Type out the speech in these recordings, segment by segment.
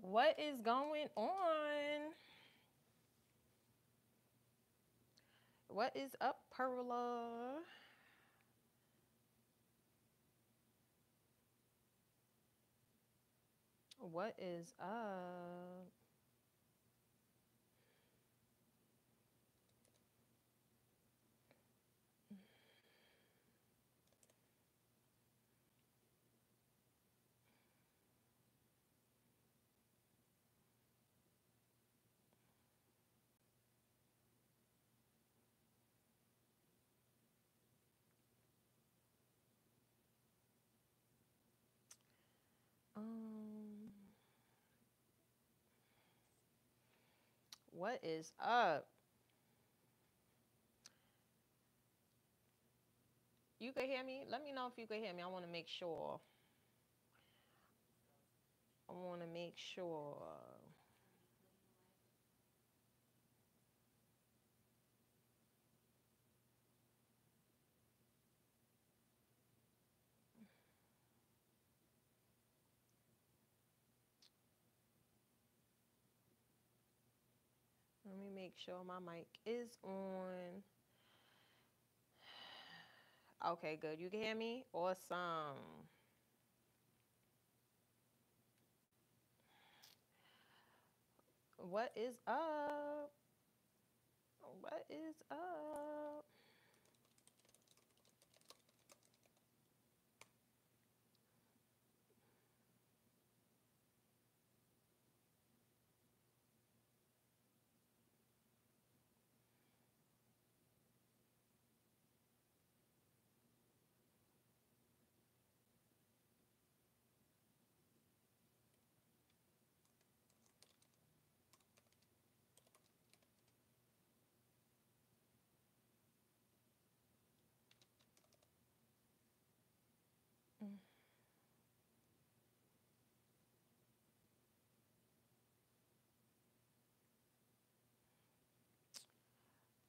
What is going on? What is up, Perla? What is up? Um, what is up? You can hear me? Let me know if you can hear me. I want to make sure. I want to make sure. Let me make sure my mic is on. Okay, good. You can hear me? Awesome. What is up? What is up?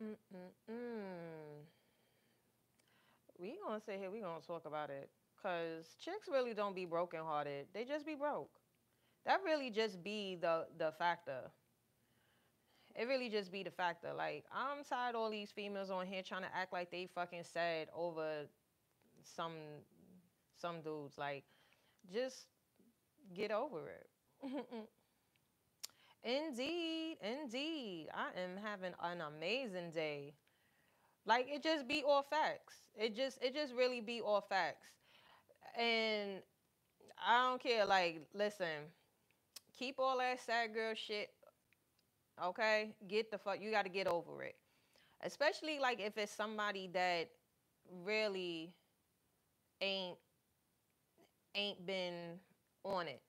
Mm-mm-mm. We gonna sit here. We gonna talk about it, cause chicks really don't be brokenhearted. They just be broke. That really just be the factor. It really just be the factor. Like I'm tired of all these females on here trying to act like they fucking sad over some some dudes. Like just get over it. Indeed, indeed. I am having an amazing day. Like it just be all facts. It just really be all facts. And I don't care. Like, listen, keep all that sad girl shit. Okay, get the fuck. You got to get over it. Especially like if it's somebody that really ain't ain't been on it.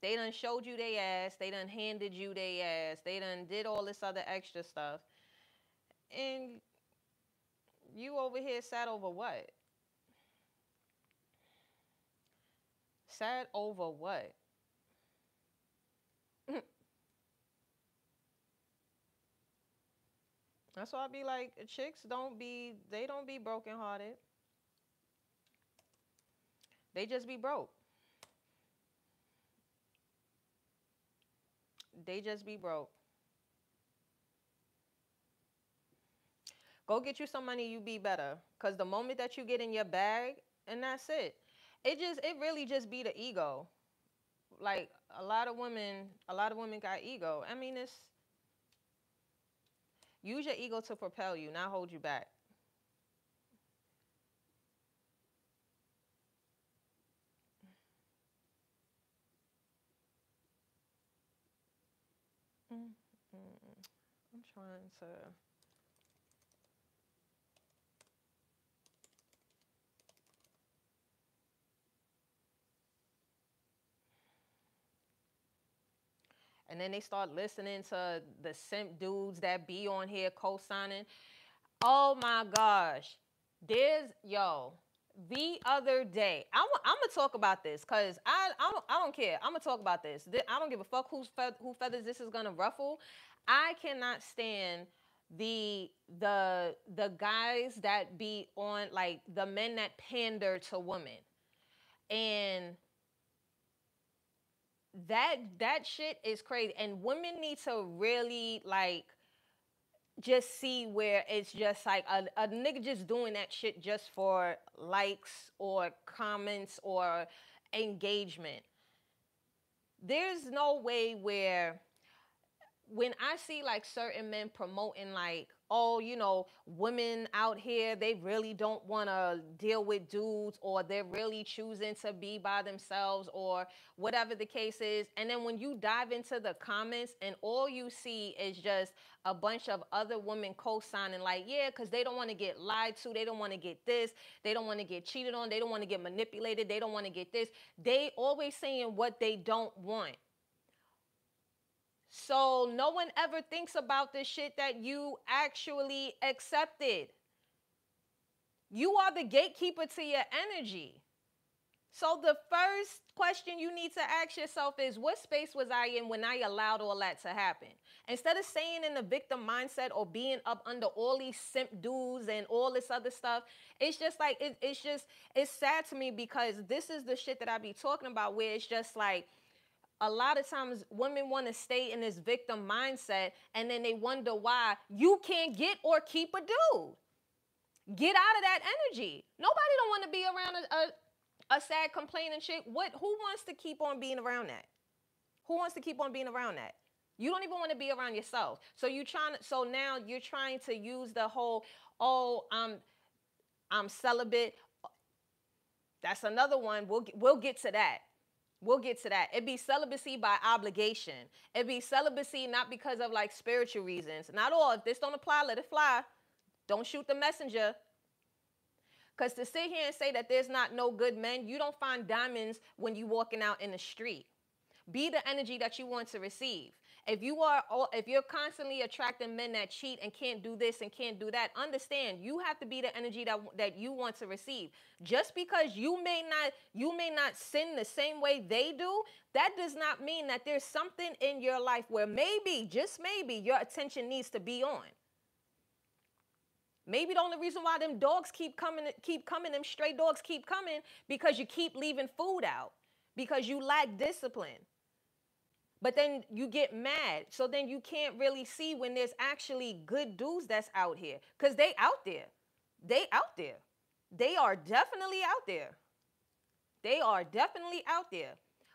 They done showed you they ass. They done handed you they ass. They done did all this other extra stuff. And you over here sad over what? Sad over what? That's why I be like, chicks they don't be brokenhearted. They just be broke. They just be broke. Go get you some money, you be better. Cause the moment that you get in your bag, and that's it. It really just be the ego. Like a lot of women got ego. I mean, it's use your ego to propel you, not hold you back. Mm, I'm trying to. And then they start listening to the simp dudes that be on here co-signing. Oh my gosh. There's yo. The other day, I'm gonna talk about this because I don't care. I'm gonna talk about this. I don't give a fuck who feathers this is gonna ruffle. I cannot stand the guys that be on like the men that pander to women, and that shit is crazy. And women need to really like just see where it's just like a nigga just doing that shit just for likes or comments or engagement. There's no way where when I see like certain men promoting like, oh, you know, women out here, they really don't want to deal with dudes, or they're really choosing to be by themselves, or whatever the case is. And then when you dive into the comments and all you see is just a bunch of other women co-signing like, yeah, because they don't want to get lied to. They don't want to get this. They don't want to get cheated on. They don't want to get manipulated. They don't want to get this. They always saying what they don't want. So no one ever thinks about the shit that you actually accepted. You are the gatekeeper to your energy. So the first question you need to ask yourself is, what space was I in when I allowed all that to happen? Instead of staying in the victim mindset or being up under all these simp dudes and all this other stuff, it's just like, it's sad to me, because this is the shit that I be talking about, where it's just like, a lot of times women want to stay in this victim mindset, and then they wonder why you can't get or keep a dude. Get out of that energy. Nobody don't want to be around a sad, complaining chick. Who wants to keep on being around that? Who wants to keep on being around that? You don't even want to be around yourself. So now you're trying to use the whole, oh, I'm celibate. That's another one. We'll get to that. We'll get to that. It'd be celibacy by obligation. It'd be celibacy not because of like spiritual reasons. Not all. If this don't apply, let it fly. Don't shoot the messenger. Because to sit here and say that there's not no good men, you don't find diamonds when you walking out in the street. Be the energy that you want to receive. If you're constantly attracting men that cheat and can't do this and can't do that, understand you have to be the energy that you want to receive. Just because you may not sin the same way they do, that does not mean that there's something in your life where maybe, just maybe, your attention needs to be on. Maybe the only reason why them dogs keep coming, them stray dogs keep coming, because you keep leaving food out, because you lack discipline. But then you get mad. So then you can't really see when there's actually good dudes that's out here. Because they out there. They out there. They are definitely out there. They are definitely out there.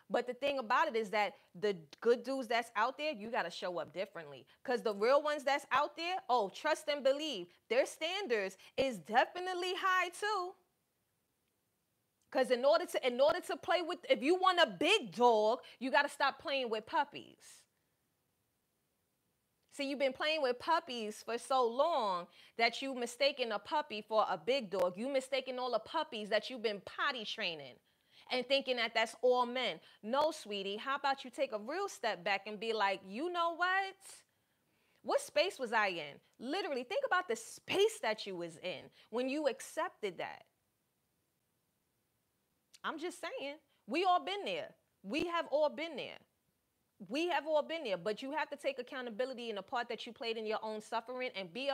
But the thing about it is that the good dudes that's out there, you got to show up differently. Because the real ones that's out there, oh, trust and believe, their standards is definitely high too. Because in order to play with, if you want a big dog, you got to stop playing with puppies. See, you've been playing with puppies for so long that you mistaken a puppy for a big dog. You mistaken all the puppies that you've been potty training and thinking that that's all men. No, sweetie, how about you take a real step back and be like, you know what? What space was I in? Literally, think about the space that you was in when you accepted that. I'm just saying, we all been there. We have all been there. We have all been there, but you have to take accountability in the part that you played in your own suffering, and being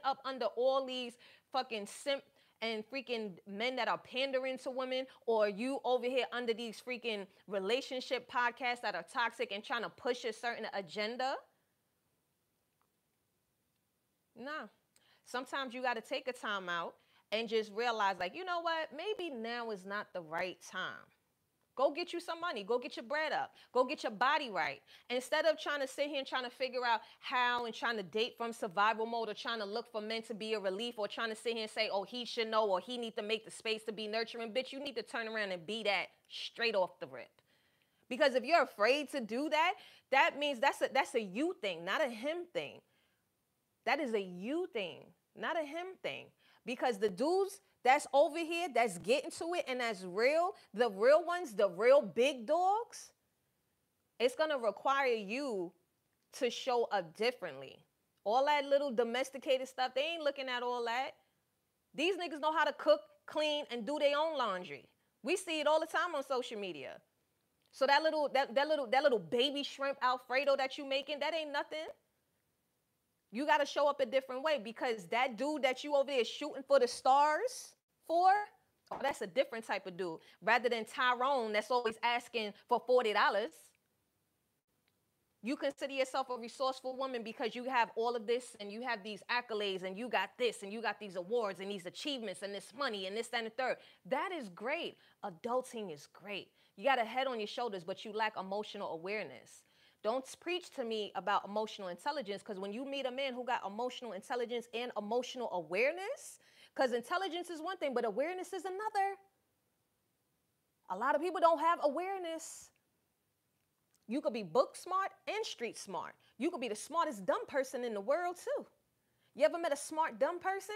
up under all these fucking simp and freaking men that are pandering to women, or you over here under these freaking relationship podcasts that are toxic and trying to push a certain agenda. Nah. Sometimes you got to take a time out and just realize, like, you know what? Maybe now is not the right time. Go get you some money. Go get your bread up. Go get your body right. Instead of trying to sit here and trying to figure out how, and trying to date from survival mode, or trying to look for men to be a relief, or trying to sit here and say, oh, he should know, or he need to make the space to be nurturing. Bitch, you need to turn around and be that straight off the rip. Because if you're afraid to do that, that means that's a you thing, not a him thing. That is a you thing, not a him thing. Because the dudes that's over here, that's getting to it, and that's real, the real ones, the real big dogs, it's going to require you to show up differently. All that little domesticated stuff, they ain't looking at all that. These niggas know how to cook, clean, and do their own laundry. We see it all the time on social media. So that little baby shrimp Alfredo that you making, that ain't nothing. You got to show up a different way, because that dude that you over there shooting for the stars for, That's a different type of dude. Rather than Tyrone that's always asking for $40. You consider yourself a resourceful woman because you have all of this and you have these accolades and you got this and you got these awards and these achievements and this money and this, that, and the third. That is great. Adulting is great. You got a head on your shoulders, but you lack emotional awareness. Don't preach to me about emotional intelligence, because when you meet a man who got emotional intelligence and emotional awareness, because intelligence is one thing, but awareness is another. A lot of people don't have awareness. You could be book smart and street smart. You could be the smartest dumb person in the world too. You ever met a smart dumb person?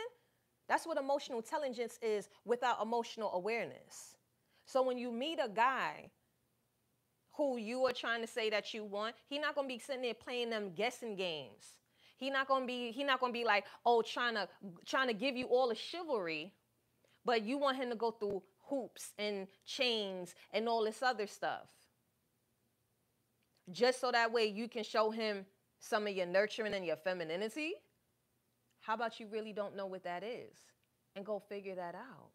That's what emotional intelligence is without emotional awareness. So when you meet a guy who you are trying to say that you want, he's not gonna be sitting there playing them guessing games. He's not gonna be like, oh, trying to give you all the chivalry, but you want him to go through hoops and chains and all this other stuff. Just so that way you can show him some of your nurturing and your femininity. How about you really don't know what that is and go figure that out?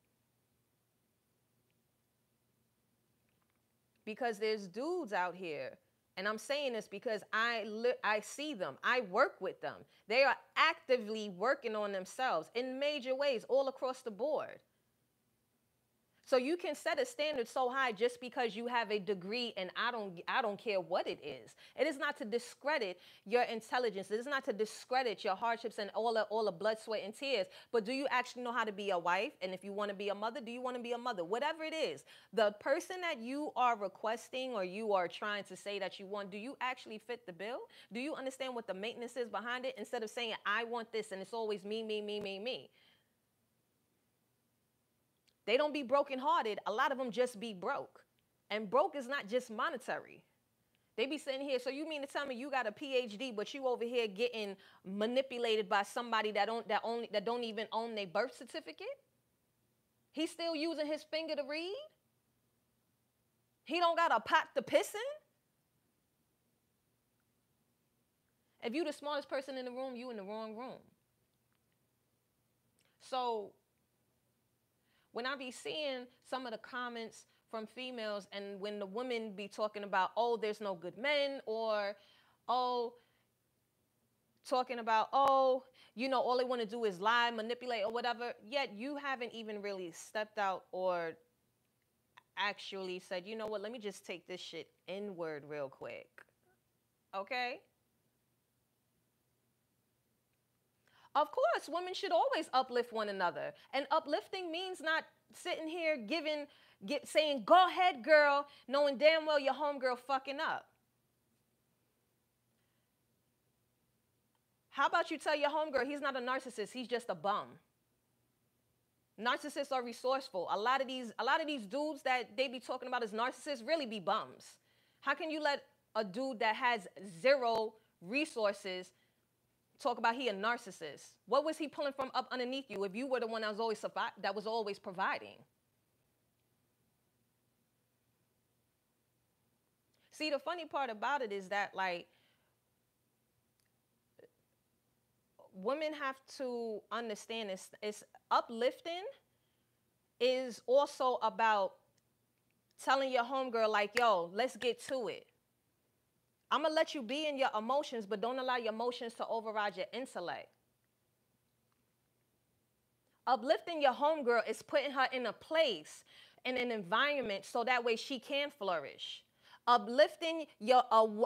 Because there's dudes out here, and I'm saying this because I see them. I work with them. They are actively working on themselves in major ways all across the board. So you can set a standard so high just because you have a degree, and I don't care what it is. It is not to discredit your intelligence. It is not to discredit your hardships and all the blood, sweat, and tears. But do you actually know how to be a wife? And if you want to be a mother, do you want to be a mother? Whatever it is, the person that you are requesting or you are trying to say that you want, do you actually fit the bill? Do you understand what the maintenance is behind it? Instead of saying, I want this, and it's always me, me, me, me, me. They don't be brokenhearted. A lot of them just be broke. And broke is not just monetary. They be sitting here, so you mean to tell me you got a PhD, but you over here getting manipulated by somebody that don't even own their birth certificate? He's still using his finger to read? He don't got a pot to piss in? If you the smartest person in the room, you in the wrong room. So when I be seeing some of the comments from females, and when the women be talking about, oh, there's no good men, or, oh, talking about, oh, you know, all they want to do is lie, manipulate, or whatever, yet you haven't even really stepped out or actually said, you know what, let me just take this shit inward real quick. Okay? Of course, women should always uplift one another. And uplifting means not sitting here saying, go ahead, girl, knowing damn well your homegirl fucking up. How about you tell your homegirl he's not a narcissist, he's just a bum. Narcissists are resourceful. A lot of these dudes that they be talking about as narcissists really be bums. How can you let a dude that has zero resources talk about he a narcissist? What was he pulling from up underneath you if you were the one that was always providing? See, the funny part about it is that, like, women have to understand it's uplifting is also about telling your homegirl, like, yo, let's get to it. I'm going to let you be in your emotions, but don't allow your emotions to override your intellect. Uplifting your homegirl is putting her in a place, in an environment, so that way she can flourish. Uplifting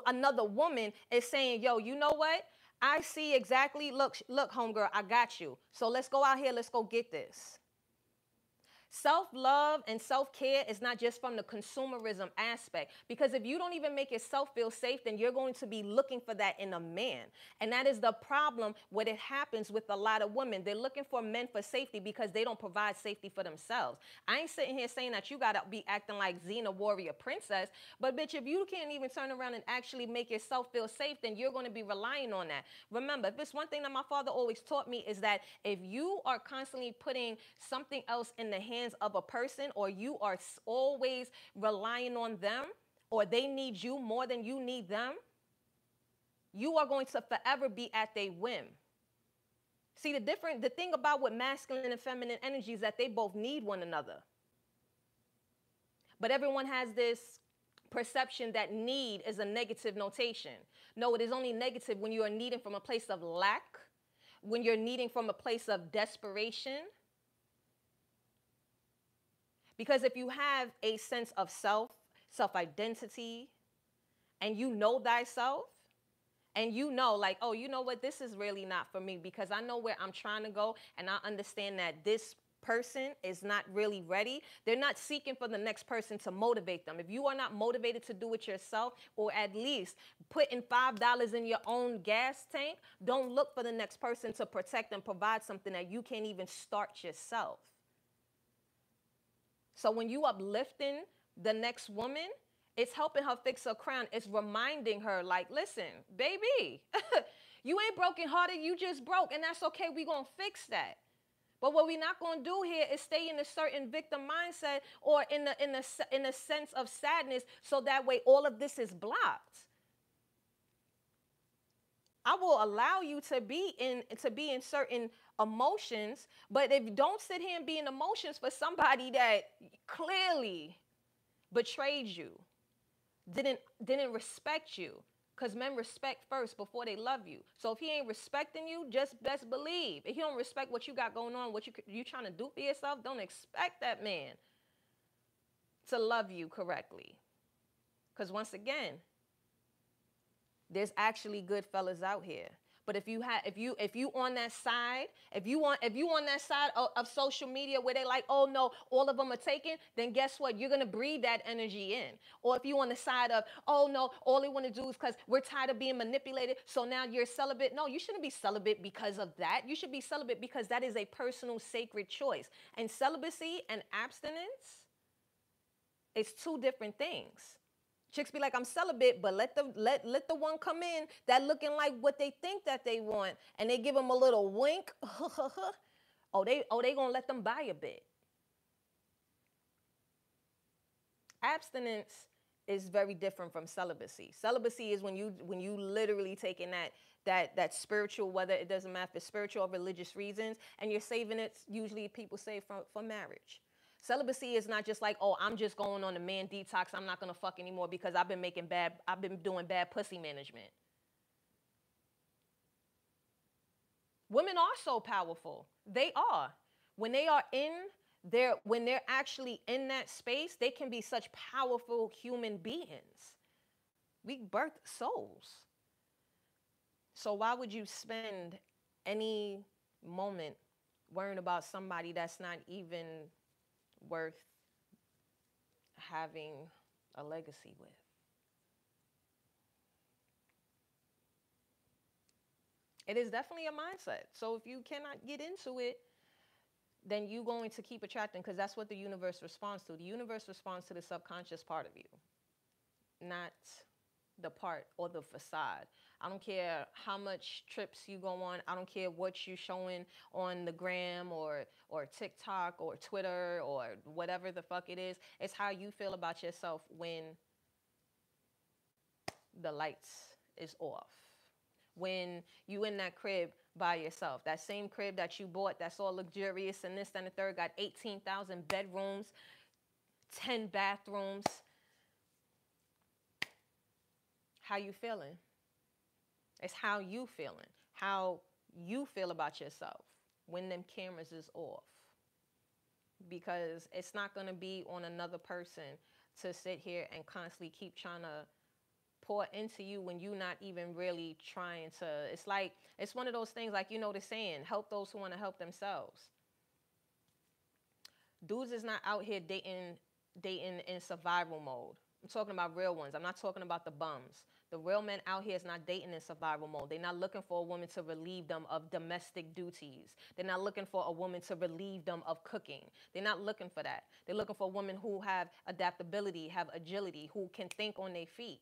another woman is saying, yo, you know what? I see exactly, look, homegirl, I got you. So let's go out here, let's go get this. Self-love and self-care is not just from the consumerism aspect, because if you don't even make yourself feel safe, then you're going to be looking for that in a man. And that is the problem when it happens with a lot of women. They're looking for men for safety because they don't provide safety for themselves. I ain't sitting here saying that you got to be acting like Xena warrior princess, but bitch, if you can't even turn around and actually make yourself feel safe, then you're going to be relying on that. Remember, if it's one thing that my father always taught me, is that if you are constantly putting something else in the hands of a person, or you are always relying on them, or they need you more than you need them, you are going to forever be at their whim. See, the thing about with masculine and feminine energy is that they both need one another. But everyone has this perception that need is a negative notation. No, it is only negative when you are needing from a place of lack, when you're needing from a place of desperation. Because if you have a sense of self identity, and you know thyself, and you know, like, oh, you know what, this is really not for me because I know where I'm trying to go, and I understand that this person is not really ready. They're not seeking for the next person to motivate them. If you are not motivated to do it yourself, or at least putting $5 in your own gas tank, don't look for the next person to protect and provide something that you can't even start yourself. So when you uplifting the next woman, it's helping her fix her crown. It's reminding her, like, listen, baby, you ain't broken hearted, you just broke, and that's okay. We gonna fix that. But what we're not going to do here is stay in a certain victim mindset, or in a sense of sadness, so that way all of this is blocked. I will allow you to be in certain emotions, but if you don't sit here and be in emotions for somebody that clearly betrayed you, didn't respect you, because men respect first before they love you. So if he ain't respecting you, just best believe, if he don't respect what you got going on, what you trying to do for yourself, don't expect that man to love you correctly. Because once again, there's actually good fellas out here. But if you on that side, if you on that side of social media where they like, oh no, all of them are taken, then guess what? You're gonna breathe that energy in. Or if you on the side of, oh no, all they want to do is because we're tired of being manipulated, so now you're celibate. No, you shouldn't be celibate because of that. You should be celibate because that is a personal sacred choice. And celibacy and abstinence is two different things. Chicks be like, I'm celibate, but let the one come in that looking like what they think that they want, and they give them a little wink. they gonna let them buy a bit. Abstinence is very different from celibacy. Celibacy is when you literally taking that spiritual, whether it doesn't matter if it's spiritual or religious reasons, and you're saving it. Usually people save for marriage. Celibacy is not just like, oh, I'm just going on a man detox. I'm not going to fuck anymore because I've been doing bad pussy management. Women are so powerful. They are. When they're actually in that space, they can be such powerful human beings. We birth souls. So why would you spend any moment worrying about somebody that's not even worth having a legacy with? It is definitely a mindset. So if you cannot get into it, then you're going to keep attracting, because that's what the universe responds to. The universe responds to the subconscious part of you, not the part or the facade. I don't care how much trips you go on. I don't care what you're showing on the gram or TikTok or Twitter or whatever the fuck it is. It's how you feel about yourself when the lights is off. When you in that crib by yourself, that same crib that you bought that's all luxurious and this and the third, got 18,000 bedrooms, 10 bathrooms. How you feeling? It's how you feeling. How you feel about yourself when them cameras is off. Because it's not going to be on another person to sit here and constantly keep trying to pour into you when you're not even really trying to. It's like, it's one of those things, like, you know the saying, help those who want to help themselves. Dudes is not out here dating in survival mode. I'm talking about real ones. I'm not talking about the bums. The real men out here is not dating in survival mode. They're not looking for a woman to relieve them of domestic duties. They're not looking for a woman to relieve them of cooking. They're not looking for that. They're looking for women who have adaptability, have agility, who can think on their feet.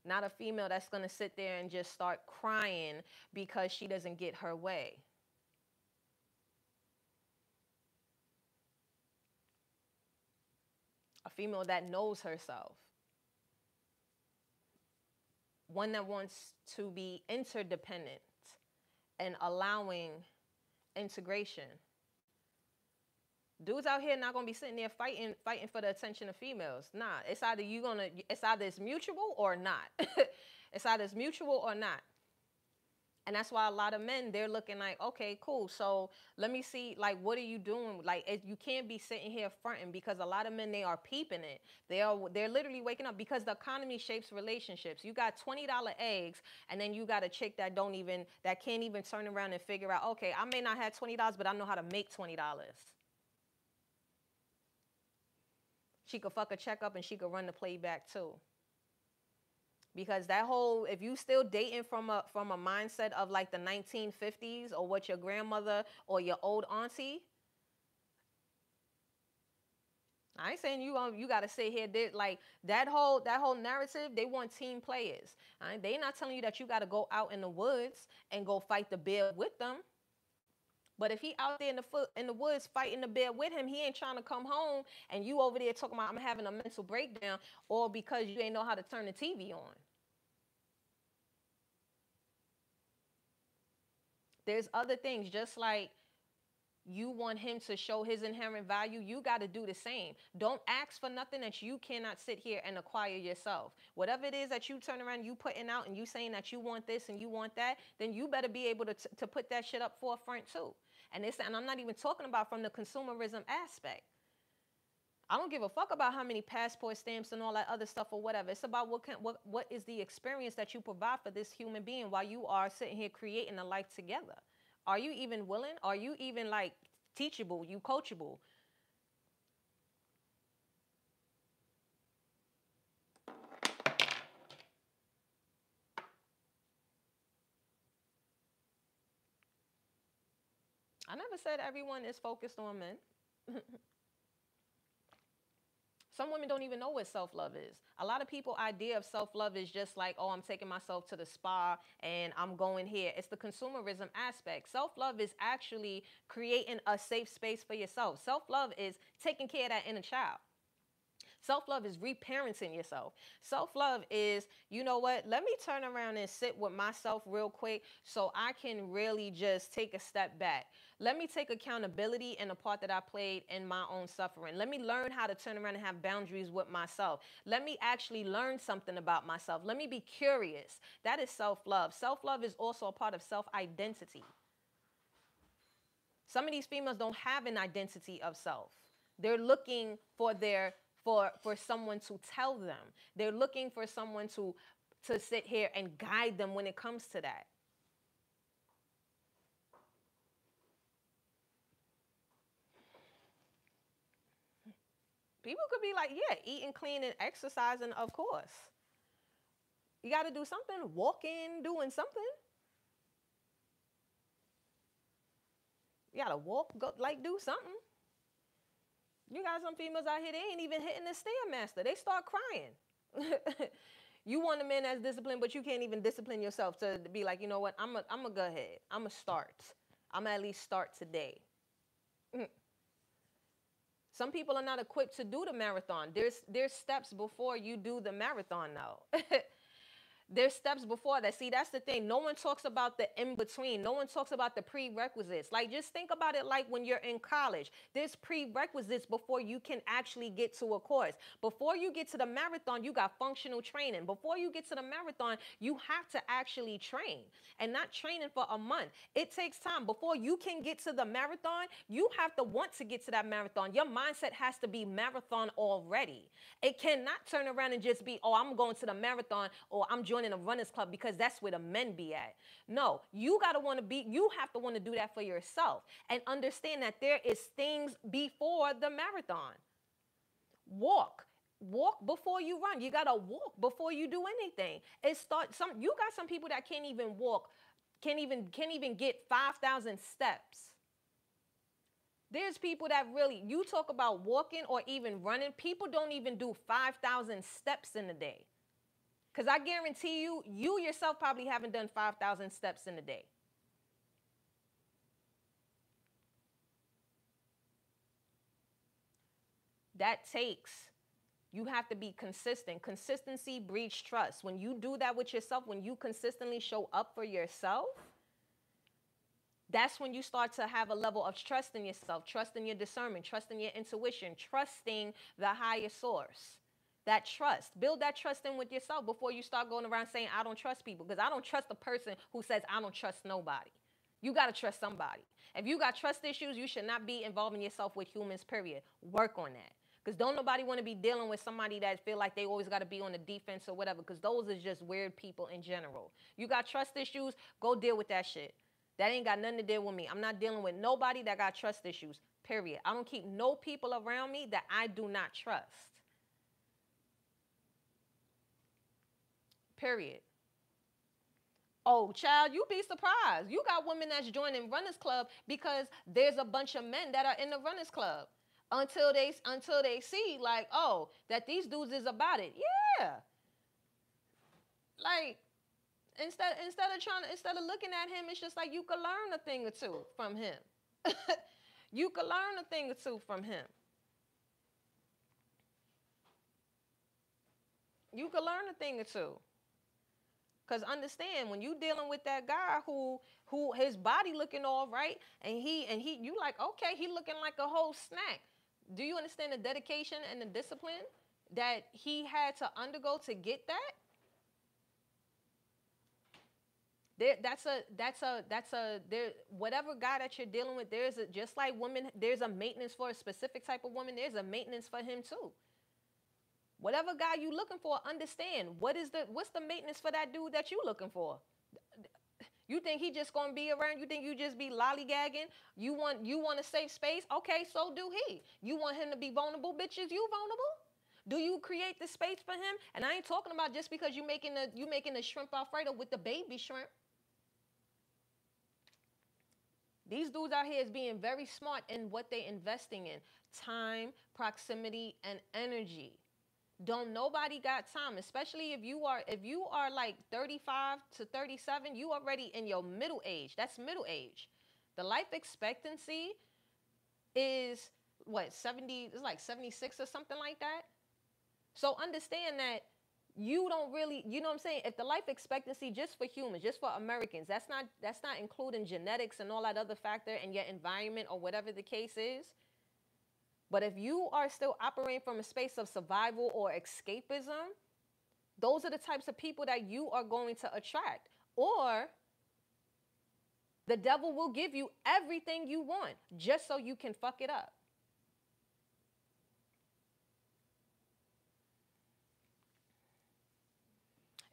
Not a female that's going to sit there and just start crying because she doesn't get her way. A female that knows herself. One that wants to be interdependent and allowing integration. Dudes out here not gonna be sitting there fighting for the attention of females. Nah, it's either it's mutual or not. It's either it's mutual or not. And that's why a lot of men, they're looking like, okay, cool. So let me see, like, what are you doing? Like, you can't be sitting here fronting, because a lot of men, they are peeping it. They're literally waking up, because the economy shapes relationships. You got $20 eggs, and then you got a chick that can't even turn around and figure out, okay, I may not have $20, but I know how to make $20. She could fuck a check up, and she could run the playback too. Because that whole, if you still dating from a mindset of like the 1950s, or what your grandmother or your old auntie, I ain't saying you got to sit here. Like that whole narrative, they want team players. Right? They not telling you that you got to go out in the woods and go fight the bear with them. But if he out there in the woods fighting the bear with him, he ain't trying to come home, and you over there talking about, I'm having a mental breakdown, all because you ain't know how to turn the TV on. There's other things, just like you want him to show his inherent value, you got to do the same. Don't ask for nothing that you cannot sit here and acquire yourself. Whatever it is that you turn around, you putting out, and you saying that you want this and you want that, then you better be able to put that shit up forefront too. And I'm not even talking about from the consumerism aspect. I don't give a fuck about how many passport stamps and all that other stuff or whatever. It's about what is the experience that you provide for this human being while you are sitting here creating a life together. Are you even willing? Are you even like teachable? You coachable? I never said everyone is focused on men. Some women don't even know what self-love is. A lot of people's idea of self-love is just like, oh, I'm taking myself to the spa and I'm going here. It's the consumerism aspect. Self-love is actually creating a safe space for yourself. Self-love is taking care of that inner child. Self-love is reparenting yourself. Self-love is, you know what, let me turn around and sit with myself real quick so I can really just take a step back. Let me take accountability in the part that I played in my own suffering. Let me learn how to turn around and have boundaries with myself. Let me actually learn something about myself. Let me be curious. That is self-love. Self-love is also a part of self-identity. Some of these females don't have an identity of self. They're looking for for someone to tell them. They're looking for someone to sit here and guide them when it comes to that. People could be like, yeah, eating clean and exercising, of course. You got to do something, walking, doing something. You got to walk, go, like do something. You got some females out here, they ain't even hitting the Stairmaster. They start crying. You want a man that's disciplined, but you can't even discipline yourself to be like, you know what, I'm going to go ahead. I'm going to start. I'm going to at least start today. Some people are not equipped to do the marathon. There's steps before you do the marathon now. There's steps before that. See, that's the thing. No one talks about the in-between. No one talks about the prerequisites. Like, just think about it like when you're in college. There's prerequisites before you can actually get to a course. Before you get to the marathon, you got functional training. Before you get to the marathon, you have to actually train. And not training for a month. It takes time. Before you can get to the marathon, you have to want to get to that marathon. Your mindset has to be marathon already. It cannot turn around and just be, oh, I'm going to the marathon, or I'm joining a runners club, because that's where the men be at. No, you have to want to do that for yourself and understand that there is things before the marathon. Walk before you run. You got to walk before you do anything. You got some people that can't even walk, can't even get 5,000 steps. There's people that really, you talk about walking or even running, people don't even do 5,000 steps in a day. Because I guarantee you yourself probably haven't done 5,000 steps in a day. You have to be consistent. Consistency breeds trust. When you do that with yourself, when you consistently show up for yourself, That's when you start to have a level of trust in yourself, trust in your discernment, trust in your intuition, trusting the higher source. That trust. Build that trust in with yourself before you start going around saying, I don't trust people. Because I don't trust a person who says, I don't trust nobody. You got to trust somebody. If you got trust issues, you should not be involving yourself with humans, period. Work on that. Because don't nobody want to be dealing with somebody that feel like they always got to be on the defense or whatever. Because those are just weird people in general. You got trust issues, go deal with that shit. That ain't got nothing to deal with me. I'm not dealing with nobody that got trust issues, period. I don't keep no people around me that I do not trust. Period. Oh, child, you be surprised. You got women that's joining Runners Club because there's a bunch of men that are in the Runners Club until they see like, oh, that these dudes is about it. Yeah. Like instead of looking at him, it's just like you could learn a thing or two from him. You could learn a thing or two from him. You could learn a thing or two. Cause understand when you dealing with that guy who his body looking all right and he you like, okay, he looking like a whole snack. Do you understand the dedication and the discipline that he had to undergo to get that? Whatever guy that you're dealing with, just like women, there's a maintenance for a specific type of woman, there's a maintenance for him too. Whatever guy you looking for, understand what's the maintenance for that dude that you looking for. You think he just gonna be around? You think you just be lollygagging? You want a safe space? Okay, so do he. You want him to be vulnerable? Bitches, you vulnerable? Do you create the space for him? And I ain't talking about just because you making the shrimp Alfredo with the baby shrimp. These dudes out here is being very smart in what they investing in. Time, proximity, and energy. Don't nobody got time, especially if you are like 35 to 37, you already in your middle age. That's middle age. The life expectancy is what, 70, it's like 76 or something like that. So understand that you don't really, you know what I'm saying? If the life expectancy just for humans, just for Americans, that's not including genetics and all that other factor and your environment or whatever the case is. But if you are still operating from a space of survival or escapism, those are the types of people that you are going to attract. Or the devil will give you everything you want just so you can fuck it up.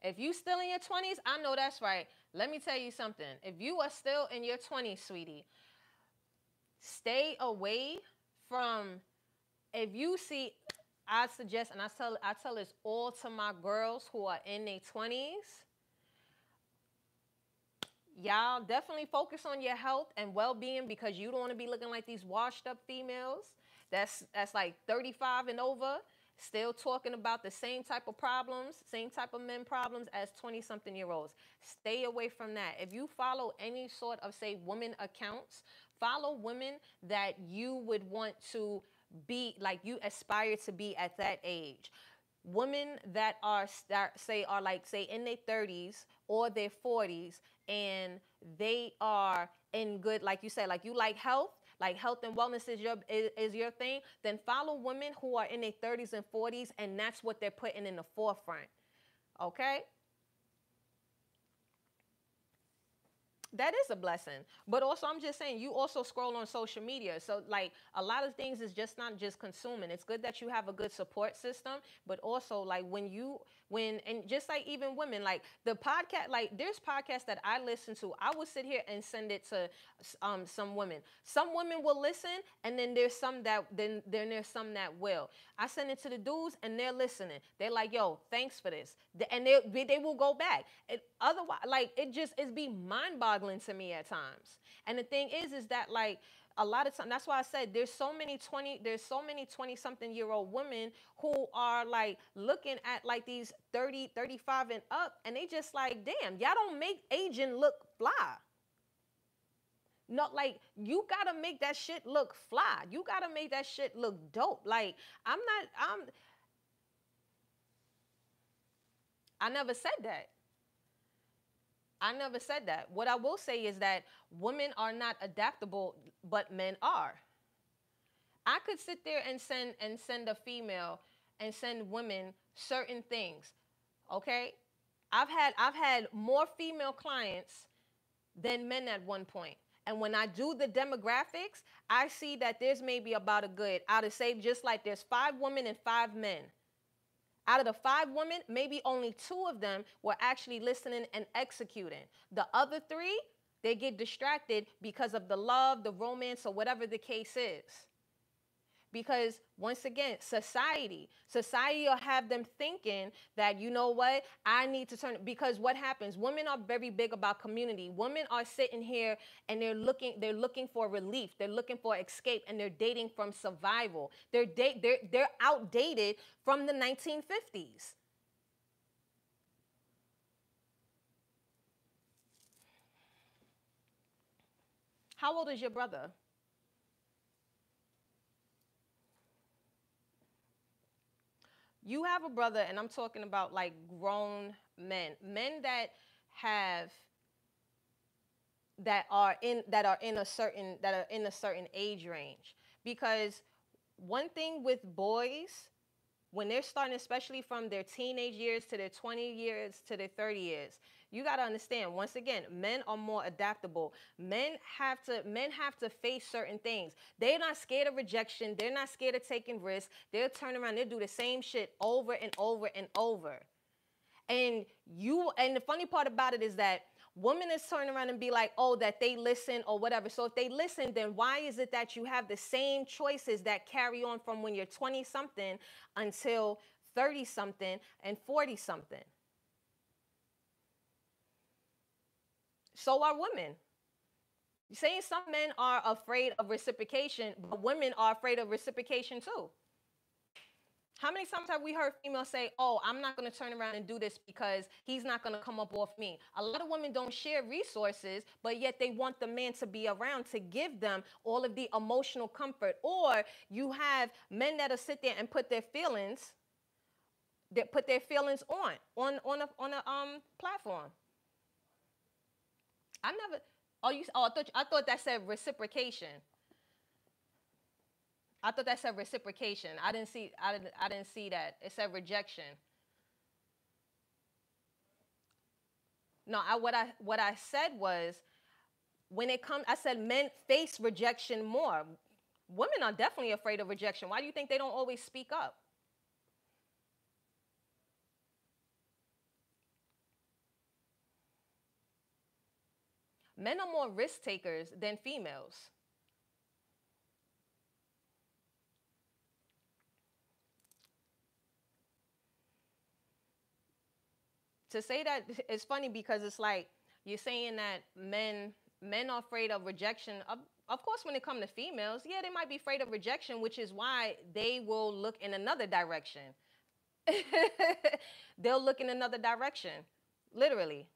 If you still in your 20s, I know that's right. Let me tell you something. If you are still in your 20s, sweetie, stay away from, if you see, I suggest, and I tell this all to my girls who are in their 20s, y'all definitely focus on your health and well-being, because you don't want to be looking like these washed up females that's like 35 and over, still talking about the same type of problems, same type of men problems as 20-something-year-olds. Stay away from that. If you follow any sort of, say, women accounts, follow women that you would want to be, like you aspire to be at that age. Women that are in their 30s or their 40s, and they are in good, like you said, like you like health and wellness is your thing, then follow women who are in their 30s and 40s, and that's what they're putting in the forefront. Okay? That is a blessing. But also, I'm just saying, you also scroll on social media. So, like, a lot of things is just not just consuming. It's good that you have a good support system, but also, like, and just like even women, like the podcast, like there's podcasts that I listen to. I will sit here and send it to some women. Some women will listen, and then there's some that will. I send it to the dudes, and they're listening. They're like, yo, thanks for this. And they will go back. Otherwise, like, it's be mind-boggling to me at times. And the thing is that, like, a lot of times, that's why I said there's so many 20-something-year-old women who are like looking at like these 30, 35 and up, and they just like, damn, y'all don't make aging look fly. No, like, you gotta make that shit look fly. You gotta make that shit look dope. Like, I never said that. I never said that. What I will say is that women are not adaptable, but men are. I could sit there and send a female and send women certain things. Okay? I've had more female clients than men at one point. And when I do the demographics, I see that there's maybe about a good, out of say, just like there's 5 women and 5 men. Out of the 5 women, maybe only 2 of them were actually listening and executing. The other 3, they get distracted because of the love, the romance, or whatever the case is. Because once again, society will have them thinking that, you know what, I need to turn, because what happens, women are very big about community. Women are sitting here and they're looking for relief, they're looking for escape, and they're dating from survival. They're outdated from the 1950s. How old is your brother? You have a brother, and I'm talking about like grown men have that are in a certain age range. Because one thing with boys, when they're starting, especially from their teenage years to their 20 years to their 30 years, you got to understand, once again, men are more adaptable. Men have to face certain things. They're not scared of rejection. They're not scared of taking risks. They'll turn around, they'll do the same shit over and over and over. And the funny part about it is that women is turning around and be like, oh, that they listen or whatever. So if they listen, then why is it that you have the same choices that carry on from when you're 20 something until 30 something and 40 something? So are women. You're saying some men are afraid of reciprocation, but women are afraid of reciprocation too. How many times have we heard females say, oh, I'm not going to turn around and do this because he's not going to come up off me? A lot of women don't share resources, but yet they want the man to be around to give them all of the emotional comfort. Or you have men that'll sit there and put their feelings, on a platform. I never. I thought that said reciprocation. I thought that said reciprocation. I didn't see that. It said rejection. No, what I said was, when it comes, I said men face rejection more. Women are definitely afraid of rejection. Why do you think they don't always speak up? Men are more risk takers than females. To say that, it's funny because it's like you're saying that men are afraid of rejection. Of course, when it comes to females, yeah, they might be afraid of rejection, which is why they will look in another direction. They'll look in another direction, literally.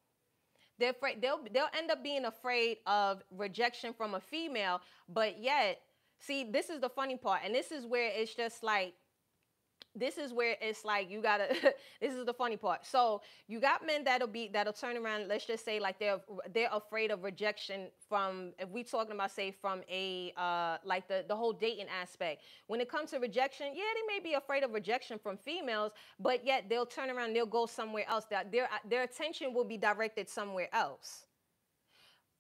They're afraid. They'll end up being afraid of rejection from a female, but yet, see, this is the funny part, and this is where it's like you gotta. This is the funny part. So you got men that'll turn around. Let's just say like they're afraid of rejection from, if we talking about, say, from a like the whole dating aspect. When it comes to rejection, yeah, they may be afraid of rejection from females, but yet they'll turn around, they'll go somewhere else. That their attention will be directed somewhere else.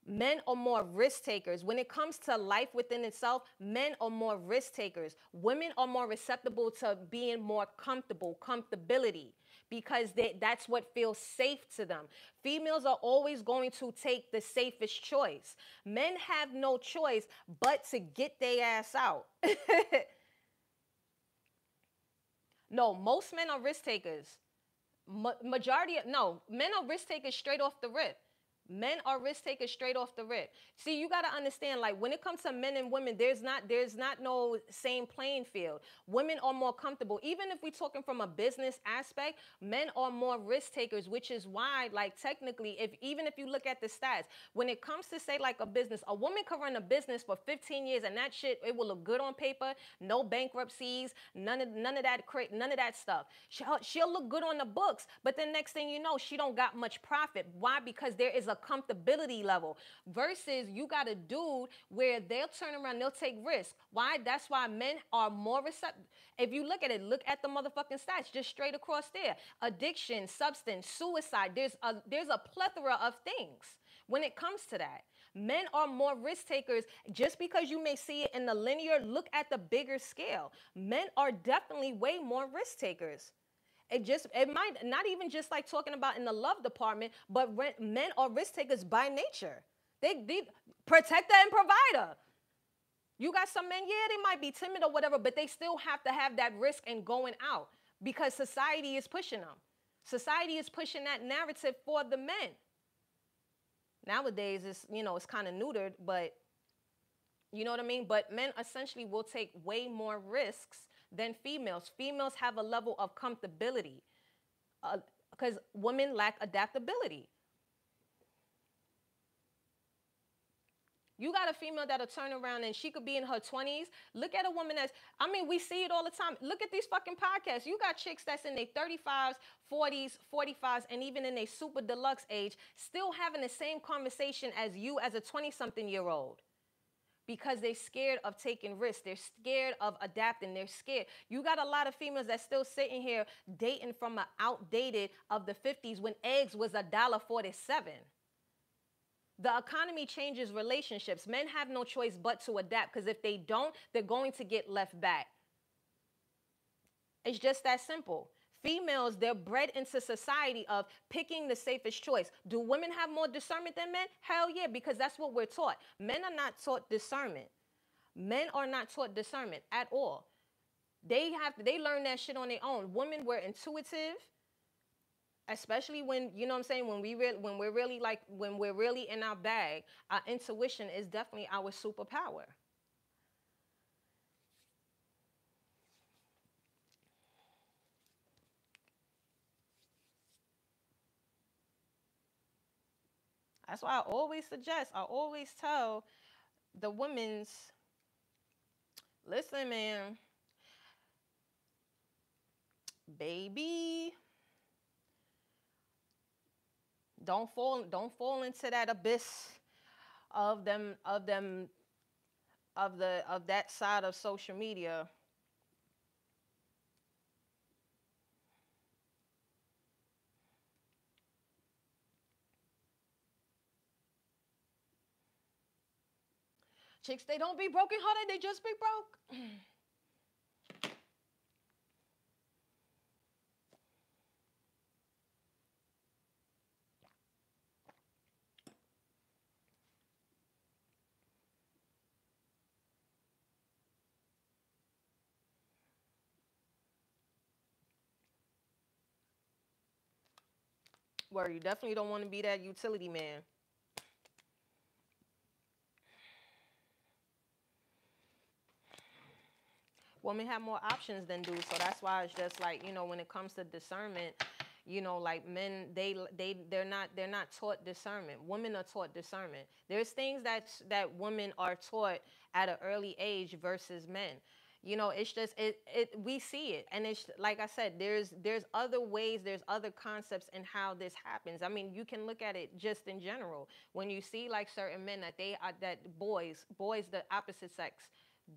Men are more risk takers. When it comes to life within itself, men are more risk takers. Women are more receptible to being more comfortability, because that's what feels safe to them. Females are always going to take the safest choice. Men have no choice but to get their ass out. No, most men are risk takers. No, men are risk takers straight off the rip. Men are risk takers straight off the rip. See, you got to understand, like, when it comes to men and women, there's not no same playing field. Women are more comfortable. Even if we're talking from a business aspect, men are more risk takers, which is why, like, technically, even if you look at the stats, when it comes to, say, like, a business, a woman can run a business for 15 years and that shit, it will look good on paper, no bankruptcies, none of that stuff. She'll look good on the books, but then next thing you know, she don't got much profit. Why? Because there is a comfortability level. Versus you got a dude where they'll turn around, they'll take risks. Why? That's why men are more receptive. If you look at it, look at the motherfucking stats just straight across there. Addiction, substance, suicide. There's a plethora of things when it comes to that. Men are more risk takers. Just because you may see it in the linear, look at the bigger scale. Men are definitely way more risk takers. It might not even just like talking about in the love department, but men are risk takers by nature. They protector and provider. You got some men, yeah, they might be timid or whatever, but they still have to have that risk and going out because society is pushing them. Society is pushing that narrative for the men. Nowadays, it's kind of neutered, but you know what I mean? But men essentially will take way more risks than females. Females have a level of comfortability because women lack adaptability. You got a female that'll turn around and she could be in her 20s. Look at a woman we see it all the time. Look at these fucking podcasts. You got chicks that's in their 35s, 40s, 45s, and even in their super deluxe age, still having the same conversation as you as a 20-something-year-old. Because they're scared of taking risks. They're scared of adapting. They're scared. You got a lot of females that's still sitting here dating from an outdated of the 50s when eggs was $1.47. The economy changes relationships. Men have no choice but to adapt because if they don't, they're going to get left back. It's just that simple. Females, they're bred into society of picking the safest choice. Do women have more discernment than men? Hell yeah, because that's what we're taught. Men are not taught discernment. Men are not taught discernment at all. They learn that shit on their own. Women were intuitive. Especially when, you know what I'm saying, when we're really in our bag, our intuition is definitely our superpower. That's why I always tell the women's, listen, man, baby, don't fall into that abyss of that side of social media. Chicks, they don't be broken hearted, they just be broke. Where you definitely don't want to be that utility man. Women have more options than dudes, so that's why it's just like, when it comes to discernment, like men, they're not taught discernment. Women are taught discernment. There's things that women are taught at an early age versus men. It's just we see it, and it's like I said, there's other ways, there's other concepts in how this happens. I mean, you can look at it just in general when you see like certain men that boys, the opposite sex,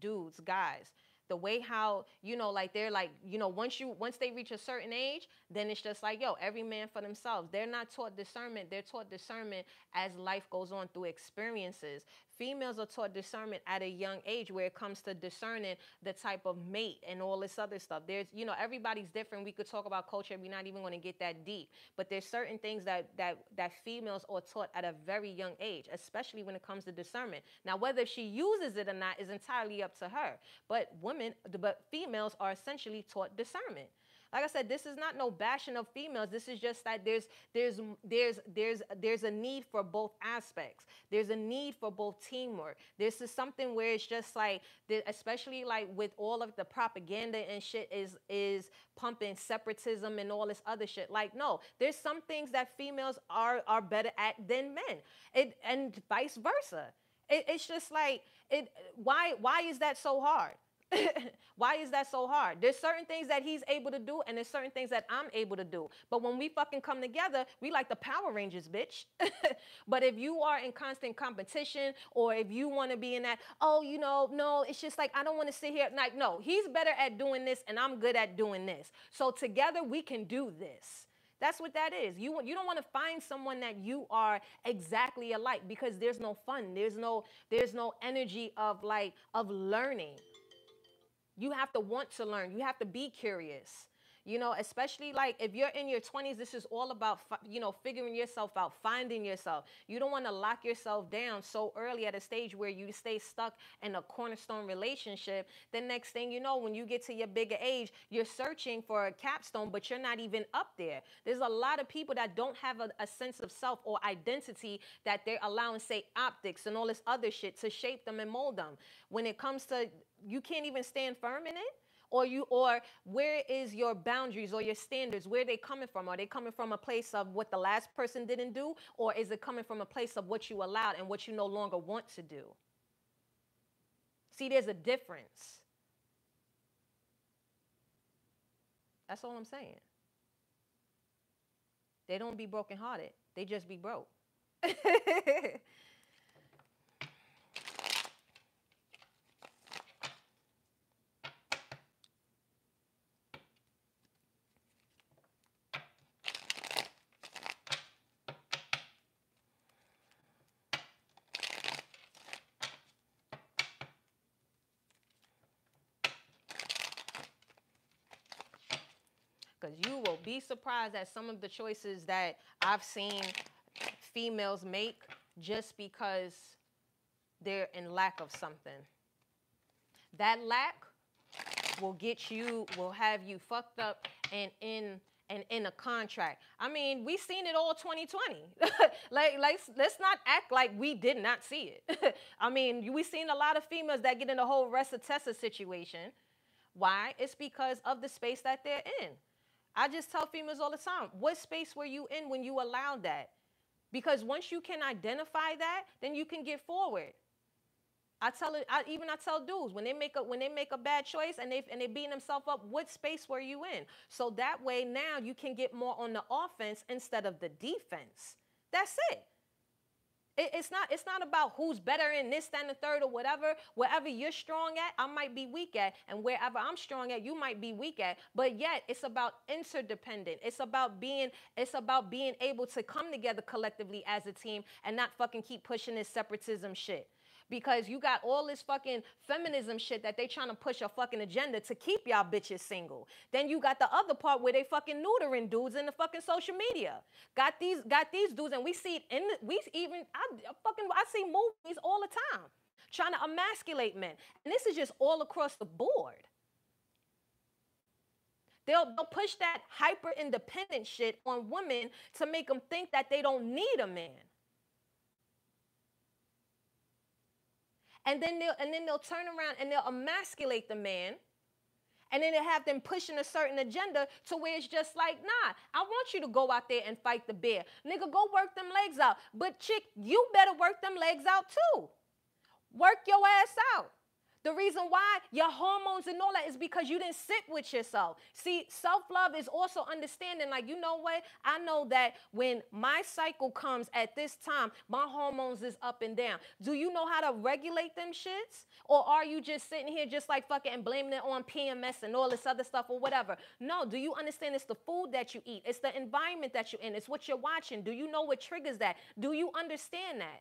dudes, guys. The way how, like they're like, once they reach a certain age, then it's just like, yo, every man for themselves. They're not taught discernment. They're taught discernment as life goes on through experiences. Females are taught discernment at a young age where it comes to discerning the type of mate and all this other stuff. There's, everybody's different. We could talk about culture. We're not even going to get that deep. But there's certain things that females are taught at a very young age, especially when it comes to discernment. Now, whether she uses it or not is entirely up to her. But females are essentially taught discernment. Like I said, this is not no bashing of females. This is just that there's a need for both aspects. There's a need for both teamwork. This is something where it's just like, especially like with all of the propaganda and shit is pumping separatism and all this other shit. Like, no, there's some things that females are better at than men, and vice versa. It's just like why is that so hard? Why is that so hard? There's certain things that he's able to do, and there's certain things that I'm able to do. But when we fucking come together, we like the Power Rangers, bitch. But if you are in constant competition, or if you want to be in that, oh, you know, no, it's just like, I don't want to sit here at night. No, he's better at doing this, and I'm good at doing this. So together we can do this. That's what that is. You don't want to find someone that you are exactly alike, because there's no fun. There's no energy of learning. You have to want to learn. You have to be curious. You know, especially like if you're in your 20s, this is all about, figuring yourself out, finding yourself. You don't want to lock yourself down so early at a stage where you stay stuck in a cornerstone relationship. The next thing you know, when you get to your bigger age, you're searching for a capstone, but you're not even up there. There's a lot of people that don't have a sense of self or identity, that they're allowing, say, optics and all this other shit to shape them and mold them. When it comes to, you can't even stand firm in it. Or where is your boundaries or your standards? Where are they coming from? Are they coming from a place of what the last person didn't do? Or is it coming from a place of what you allowed and what you no longer want to do? See, there's a difference. That's all I'm saying. They don't be brokenhearted. They just be broke. Because you will be surprised at some of the choices that I've seen females make just because they're in lack of something. That lack will have you fucked up and in a contract. I mean, we seen it all 2020. Let's not act like we did not see it. I mean, we seen a lot of females that get in the whole Ressa Tessa situation. Why? It's because of the space that they're in. I just tell females all the time, what space were you in when you allowed that? Because once you can identify that, then you can get forward. I tell dudes, when they make a bad choice and they beating themselves up, what space were you in? So that way now you can get more on the offense instead of the defense. That's it. It's not about who's better in this, that, and the third, or whatever. Wherever you're strong at, I might be weak at. And wherever I'm strong at, you might be weak at. But yet, it's about interdependent. It's about being able to come together collectively as a team and not fucking keep pushing this separatism shit. Because you got all this fucking feminism shit that they trying to push a fucking agenda to keep y'all bitches single. Then you got the other part where they fucking neutering dudes in the fucking social media. Got these dudes, and we see it I see movies all the time trying to emasculate men. And this is just all across the board. They'll push that hyper independent shit on women to make them think that they don't need a man. And then they'll turn around and they'll emasculate the man. And then they have them pushing a certain agenda to where it's just like, nah, I want you to go out there and fight the bear. Nigga, go work them legs out. But chick, you better work them legs out too. Work your ass out. The reason why your hormones and all that is because you didn't sit with yourself. See, self-love is also understanding, like, you know what? I know that when my cycle comes at this time, my hormones is up and down. Do you know how to regulate them shits? Or are you just sitting here just like fucking and blaming it on PMS and all this other stuff or whatever? No, do you understand it's the food that you eat? It's the environment that you're in. It's what you're watching. Do you know what triggers that? Do you understand that?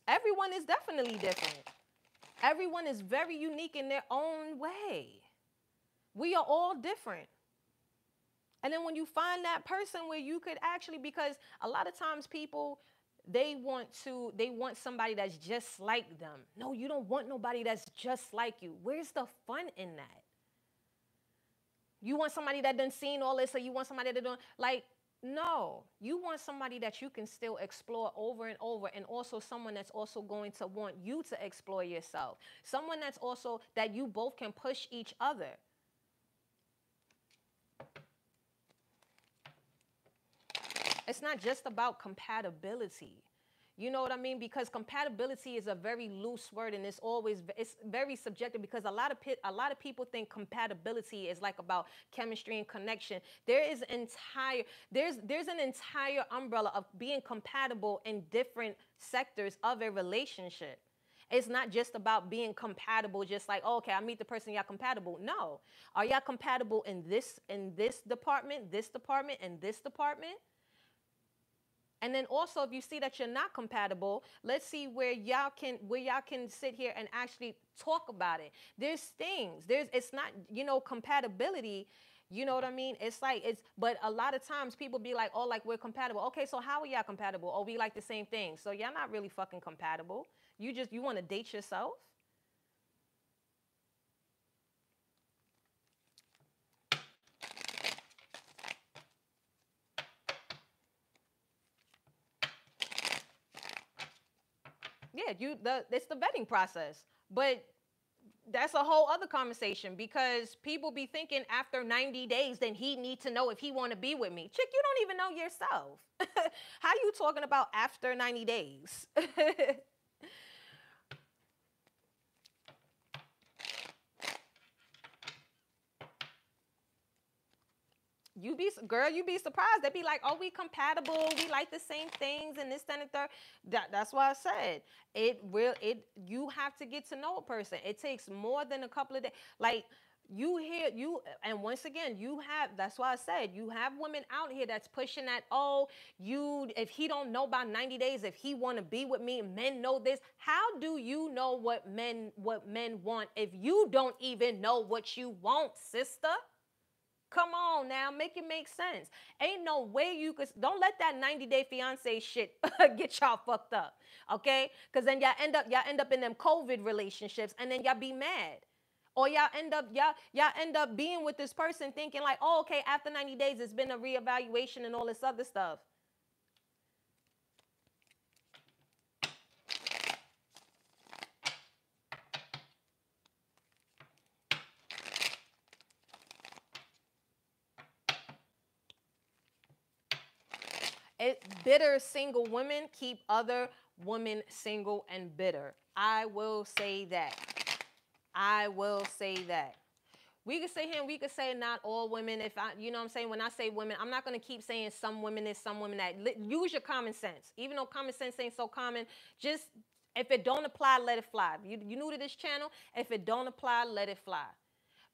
Everyone is definitely different. Everyone is very unique in their own way. We are all different. And then when you find that person where you could actually, because a lot of times people, they want somebody that's just like them. No, you don't want nobody that's just like you. Where's the fun in that? You want somebody that done seen all this, or you want somebody that don't, like, no, you want somebody that you can still explore over and over, and also someone that's also going to want you to explore yourself. Someone that's also, that you both can push each other. It's not just about compatibility. You know what I mean? Because compatibility is a very loose word, and it's very subjective. Because a lot of people think compatibility is like about chemistry and connection. There's an entire umbrella of being compatible in different sectors of a relationship. It's not just about being compatible, just like, oh, okay, I meet the person, y'all compatible. No. Are y'all compatible in this department, and this department? And then also, if you see that you're not compatible, let's see where y'all can sit here and actually talk about it. There's things. It's not, compatibility. You know what I mean? But a lot of times people be like, oh, like we're compatible. Okay, so how are y'all compatible? Oh, we like the same thing. So y'all not really fucking compatible. You want to date yourself? Yeah, it's the vetting process. But that's a whole other conversation because people be thinking after 90 days, then he need to know if he want to be with me. Chick, you don't even know yourself. How you talking about after 90 days? You be surprised. They be like, oh, we compatible. We like the same things and this, that, and the third. That's why I said you have to get to know a person. It takes more than a couple of days. Like, and once again, that's why I said, you have women out here that's pushing that, oh, if he don't know by 90 days, if he want to be with me, men know this. How do you know what men want if you don't even know what you want, sister? Come on now, make it make sense. Ain't no way don't let that 90-day fiance shit get y'all fucked up. Okay? Because then y'all end up in them COVID relationships, and then y'all be mad. Or y'all end up being with this person thinking like, oh, okay, after 90 days it's been a reevaluation and all this other stuff. Bitter single women keep other women single and bitter. I will say that. I will say that. We could say here, we could say not all women. You know what I'm saying? When I say women, I'm not going to keep saying some women this, some women that. Use your common sense. Even though common sense ain't so common, just if it don't apply, let it fly. You new to this channel? If it don't apply, let it fly.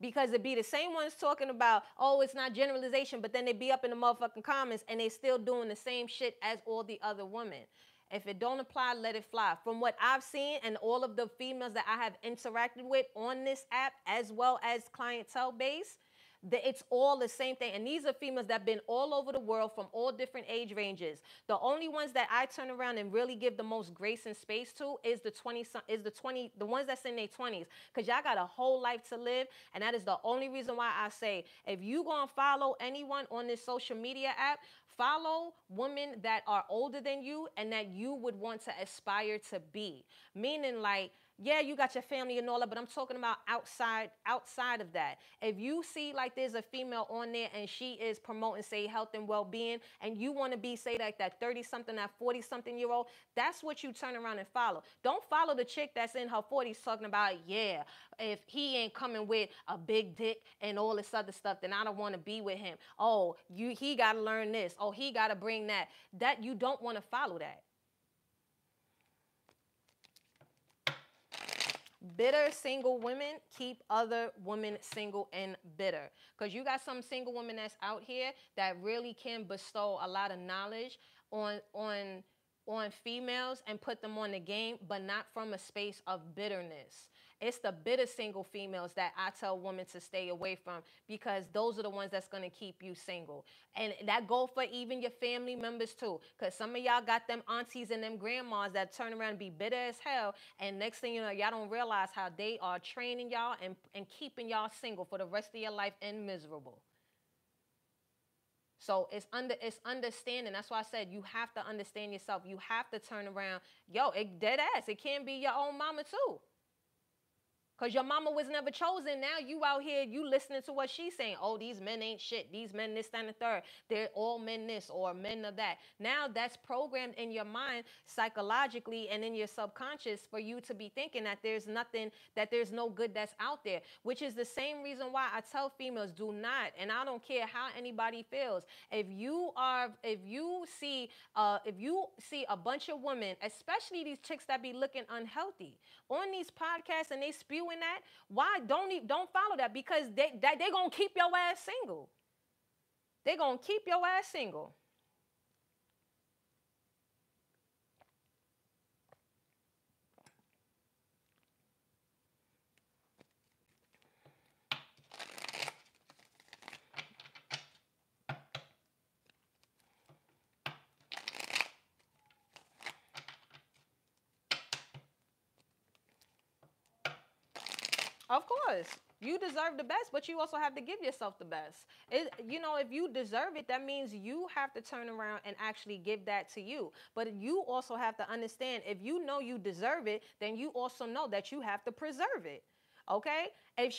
Because it be the same ones talking about, oh, it's not generalization, but then they be up in the motherfucking comments and they still doing the same shit as all the other women. If it don't apply, let it fly. From what I've seen and all of the females that I have interacted with on this app, as well as clientele base, it's all the same thing. And these are females that have been all over the world from all different age ranges. The only ones that I turn around and really give the most grace and space to is the ones that's in their 20s. Because y'all got a whole life to live. And that is the only reason why I say, if you gonna follow anyone on this social media app, follow women that are older than you and that you would want to aspire to be. Meaning, like, yeah, you got your family and all that, but I'm talking about outside of that. If you see like there's a female on there and she is promoting, say, health and well-being, and you want to be, say, like that 30-something, that 40-something-year-old, that's what you turn around and follow. Don't follow the chick that's in her 40s talking about, yeah, if he ain't coming with a big dick and all this other stuff, then I don't want to be with him. Oh, he got to learn this. Oh, he got to bring that. That you don't want to follow that. Bitter single women keep other women single and bitter. Because you got some single women that's out here that really can bestow a lot of knowledge on females and put them on the game, but not from a space of bitterness. It's the bitter single females that I tell women to stay away from, because those are the ones that's going to keep you single. And that go for even your family members too, because some of y'all got them aunties and them grandmas that turn around and be bitter as hell, and next thing you know, y'all don't realize how they are training y'all and keeping y'all single for the rest of your life and miserable. So it's understanding. That's why I said you have to understand yourself. You have to turn around. Yo, dead ass. It can be your own mama too. Because your mama was never chosen. Now you out here, you listening to what she's saying. Oh, these men ain't shit. These men this, that, and the third. They're all men this or men of that. Now that's programmed in your mind psychologically and in your subconscious for you to be thinking that there's nothing, that there's no good that's out there, which is the same reason why I tell females, do not, and I don't care how anybody feels. If you see a bunch of women, especially these chicks that be looking unhealthy on these podcasts and they spewing that, why don't follow that? Because they gonna keep your ass single. They gonna keep your ass single. Of course, you deserve the best, but you also have to give yourself the best. If you deserve it, that means you have to turn around and actually give that to you. But you also have to understand, if you know you deserve it, then you also know that you have to preserve it. Okay? If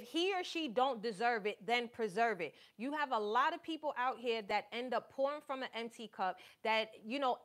he or she don't deserve it, then preserve it. You have a lot of people out here that end up pouring from an empty cup. That,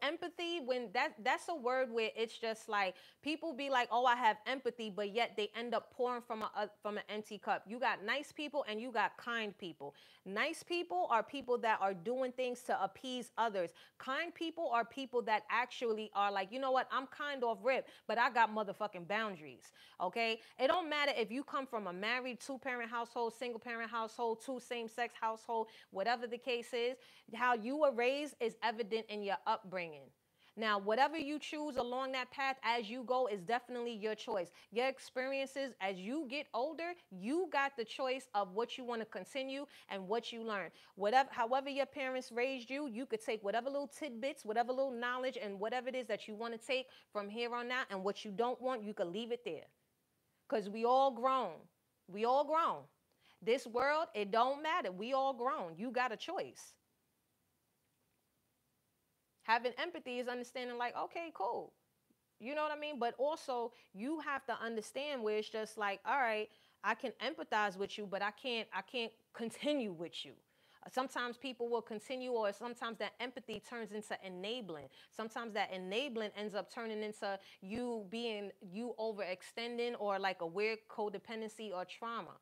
empathy, when that's a word where it's just like people be like, oh, I have empathy, but yet they end up pouring from an empty cup. You got nice people and you got kind people. Nice people are people that are doing things to appease others. Kind people are people that actually are like, you know what, I'm kind off rip, but I got motherfucking boundaries. Okay? It don't matter if you come from a married 2-parent household, single parent household, 2 same-sex household, whatever the case is, how you were raised is evident in your upbringing. Now, whatever you choose along that path as you go is definitely your choice. Your experiences as you get older, you got the choice of what you want to continue and what you learn. However your parents raised you, you could take whatever little tidbits, whatever little knowledge, and whatever it is that you want to take from here on out, and what you don't want, you could leave it there. Because we all grown. We all grown. This world, it don't matter. We all grown. You got a choice. Having empathy is understanding like, okay, cool. You know what I mean? But also, you have to understand where it's just like, all right, I can empathize with you, but I can't continue with you. Sometimes people will continue, or sometimes that empathy turns into enabling. Sometimes that enabling ends up turning into you overextending, or like a weird codependency or trauma.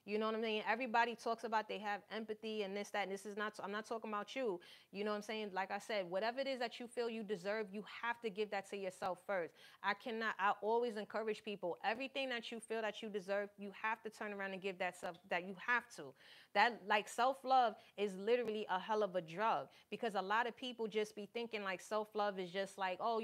You know what I mean? Everybody talks about they have empathy and this, that, and this is not, I'm not talking about you. You know what I'm saying? Like I said, whatever it is that you feel you deserve, you have to give that to yourself first. I always encourage people, everything that you feel that you deserve, you have to turn around and give that stuff, that you have to. That, like, self-love is literally a hell of a drug, because a lot of people just be thinking like self-love is just like, oh,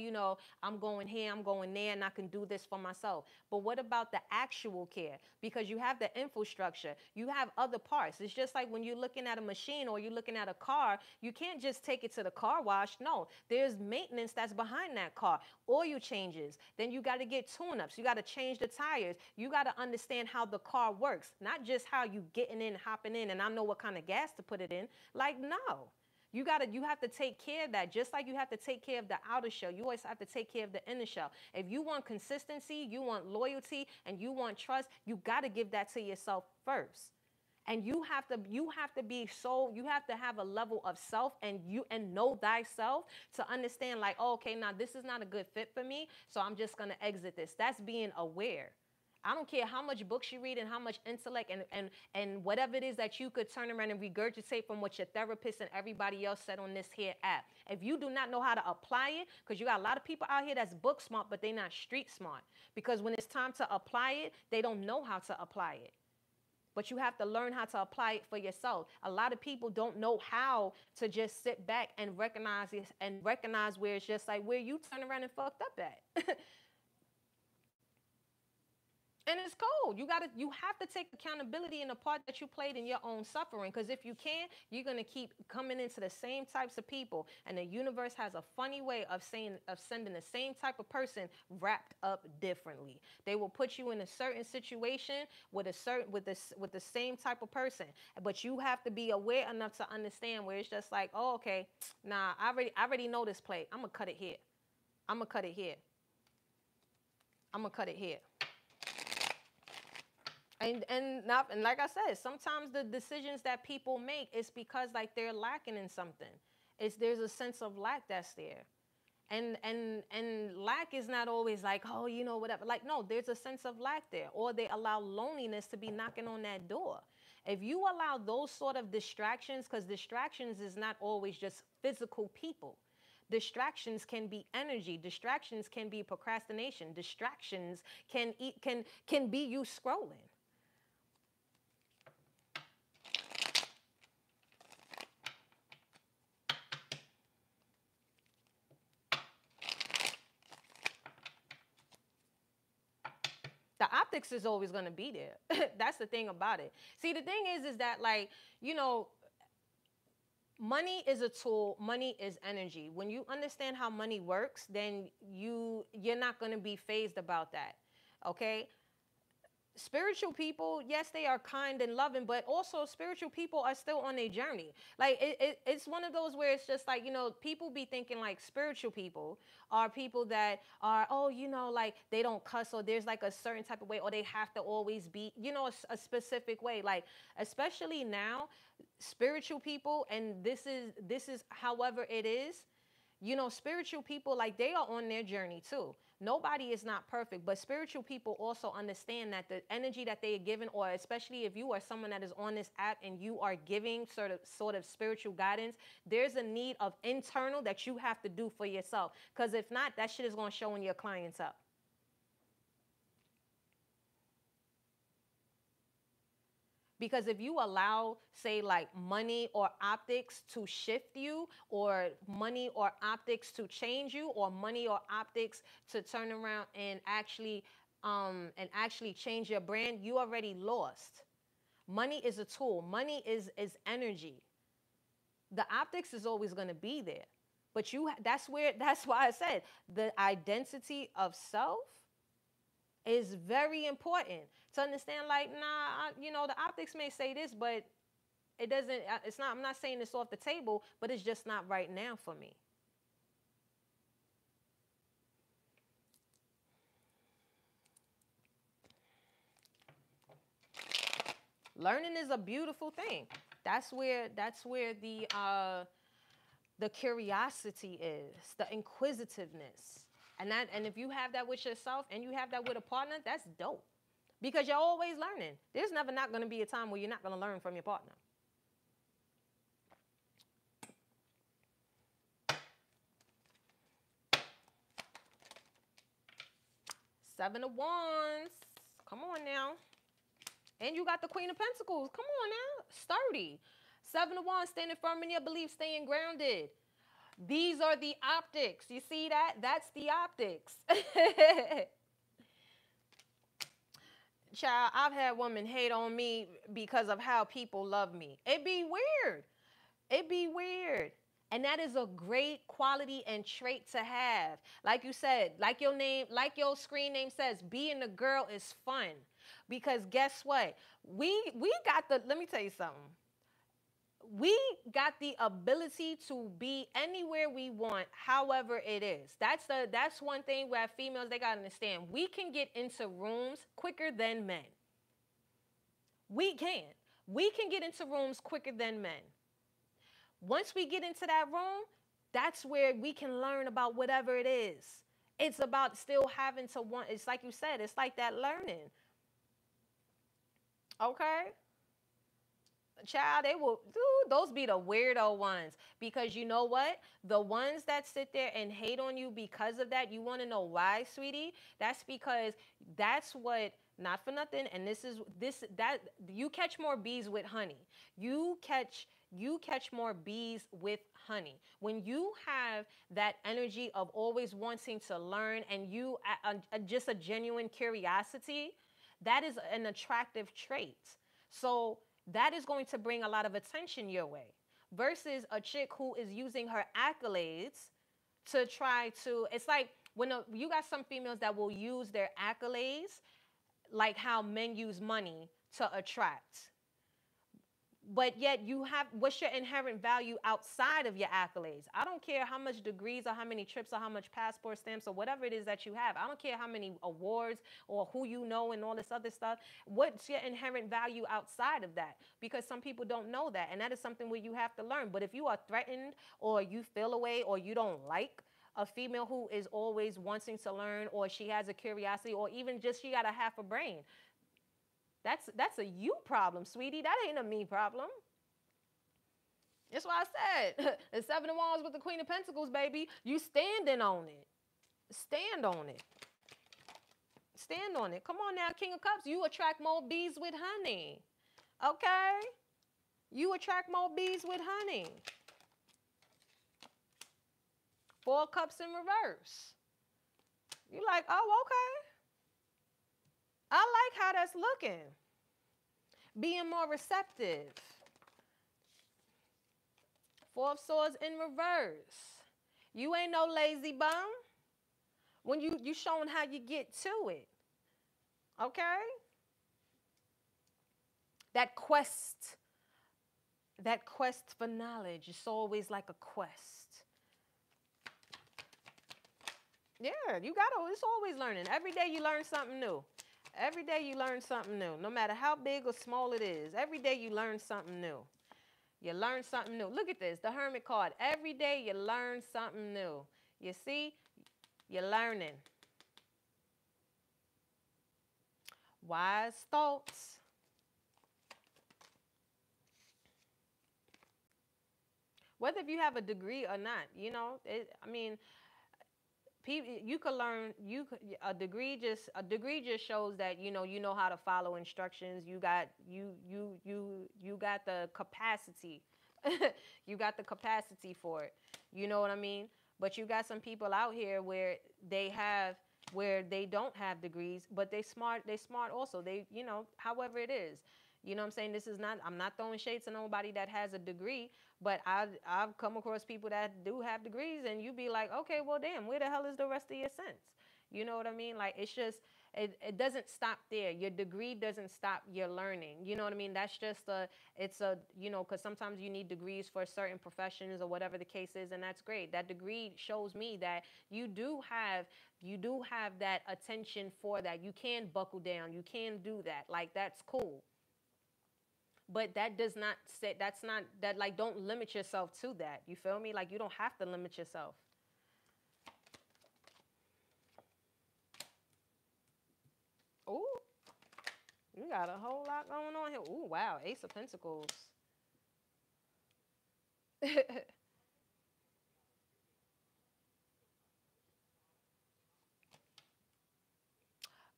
I'm going here, I'm going there, and I can do this for myself. But what about the actual care? Because you have the infrastructure. You have other parts. It's just like when you're looking at a machine or you're looking at a car, you can't just take it to the car wash. No, there's maintenance that's behind that car. Oil changes. Then you got to get tune-ups. You got to change the tires. You got to understand how the car works, not just how you getting in, hopping in, and I know what kind of gas to put it in. Like, no. You have to take care of that. Just like you have to take care of the outer shell, you always have to take care of the inner shell. If you want consistency, you want loyalty, and you want trust, you got to give that to yourself first. And you have to have a level of self and know thyself to understand like, oh, okay, now this is not a good fit for me, so I'm just going to exit this. That's being aware. I don't care how much books you read and how much intellect and whatever it is that you could turn around and regurgitate from what your therapist and everybody else said on this here app. If you do not know how to apply it, because you got a lot of people out here that's book smart, but they're not street smart. Because when it's time to apply it, they don't know how to apply it. But you have to learn how to apply it for yourself. A lot of people don't know how to just sit back and recognize where it's just like where you turn around and fucked up at. And it's cool. You have to take accountability in the part that you played in your own suffering. Because if you can't, you're going to keep coming into the same types of people. And the universe has a funny way of sending the same type of person wrapped up differently. They will put you in a certain situation with the same type of person. But you have to be aware enough to understand where it's just like, oh, okay, nah, I already know this play. I'm going to cut it here. I'm going to cut it here. I'm going to cut it here. And like I said, sometimes the decisions that people make is because like they're lacking in something. It's there's a sense of lack that's there. And lack is not always like, oh, you know, whatever. Like, no, there's a sense of lack there. Or they allow loneliness to be knocking on that door. If you allow those sort of distractions, because distractions is not always just physical people. Distractions can be energy. Distractions can be procrastination. Distractions can be you scrolling. The optics is always going to be there. That's the thing about it. See, the thing is that like, you know, money is a tool. Money is energy. When you understand how money works, then you're not going to be phased about that. Okay? Spiritual people, yes, they are kind and loving, but also spiritual people are still on a journey. Like it's one of those where it's just like, you know, people be thinking like spiritual people are people that are, oh, you know, like they don't cuss, or there's like a certain type of way, or they have to always be, you know, a specific way. Like, especially now, spiritual people, and this is however it is, you know, spiritual people, like they are on their journey too. Nobody is not perfect, but spiritual people also understand that the energy that they are given, or especially if you are someone that is on this app and you are giving sort of spiritual guidance, there's a need of internal that you have to do for yourself. Because if not, that shit is going to show in your clients up. Because if you allow, say, like money or optics to shift you, or money or optics to change you, or money or optics to turn around and actually change your brand, you already lost. Money is a tool. Money is energy. The optics is always going to be there, but that's why I said the identity of self is very important to understand. Like, nah, you know, the optics may say this, but it doesn't, it's not, I'm not saying this off the table, but it's just not right now for me. Learning is a beautiful thing. That's where the curiosity is, the inquisitiveness. And if you have that with yourself and you have that with a partner, that's dope. Because you're always learning. There's never not going to be a time where you're not going to learn from your partner. Seven of Wands. Come on now. And you got the Queen of Pentacles. Come on now. Sturdy. Seven of Wands, standing firm in your beliefs, staying grounded. These are the optics. You see that? That's the optics. Child, I've had women hate on me because of how people love me. It be weird. It be weird. And that is a great quality and trait to have. Like you said, like your name, like your screen name says, being a girl is fun. Because guess what? We got the, let me tell you something. We got the ability to be anywhere we want, however it is. That's one thing where females, they gotta understand. We can get into rooms quicker than men. We can. We can get into rooms quicker than men. Once we get into that room, that's where we can learn about whatever it is. It's about still having to want, it's like you said, it's like that learning. Okay? Child, they will, dude, those be the weirdo ones. Because you know what? The ones that sit there and hate on you because of that, you want to know why, sweetie? That's because that's what, not for nothing, and that you catch more bees with honey. You catch more bees with honey. When you have that energy of always wanting to learn, and you just a genuine curiosity, that is an attractive trait. So that is going to bring a lot of attention your way, versus a chick who is using her accolades to try to, it's like you got some females that will use their accolades like how men use money to attract. but yet you have, what's your inherent value outside of your accolades? I don't care how much degrees or how many trips or how much passport stamps or whatever it is that you have. I don't care how many awards or who you know and all this other stuff. What's your inherent value outside of that? Because some people don't know that, and that is something where you have to learn. But if you are threatened or you feel away or you don't like a female who is always wanting to learn, or she has a curiosity, or even just she got a half a brain, that's a you problem, sweetie. That ain't a me problem. That's why I said the Seven of Wands with the Queen of Pentacles, baby. You standing on it. Stand on it. Stand on it. Come on now, King of Cups. You attract more bees with honey. Okay? You attract more bees with honey. Four of Cups in reverse. You like, oh, okay. I like how that's looking. Being more receptive. Four of Swords in reverse. You ain't no lazy bum. When you showing how you get to it. Okay? That quest for knowledge, it's always like a quest. Yeah, it's always learning. Every day you learn something new. Every day you learn something new. No matter how big or small it is, every day you learn something new. You learn something new. Look at this, the Hermit card. Every day you learn something new. You see? You're learning. Wise thoughts. Whether if you have a degree or not, you could learn. A degree just shows that you know how to follow instructions. You got the capacity. You got the capacity for it. You know what I mean? But you got some people out here where they don't have degrees, but they smart also. However it is. You know what I'm saying? I'm not throwing shade to nobody that has a degree, but I've come across people that do have degrees, and you be like, okay, well, damn, where the hell is the rest of your sense? You know what I mean? Like, it's just, it doesn't stop there. Your degree doesn't stop your learning. You know what I mean? That's just because sometimes you need degrees for certain professions or whatever the case is, and that's great. That degree shows me that you do have that attention for that. You can buckle down. You can do that. Like, that's cool. But that does not say, like, don't limit yourself to that. You feel me? Like, you don't have to limit yourself. Ooh, you got a whole lot going on here. Ooh, wow, Ace of Pentacles.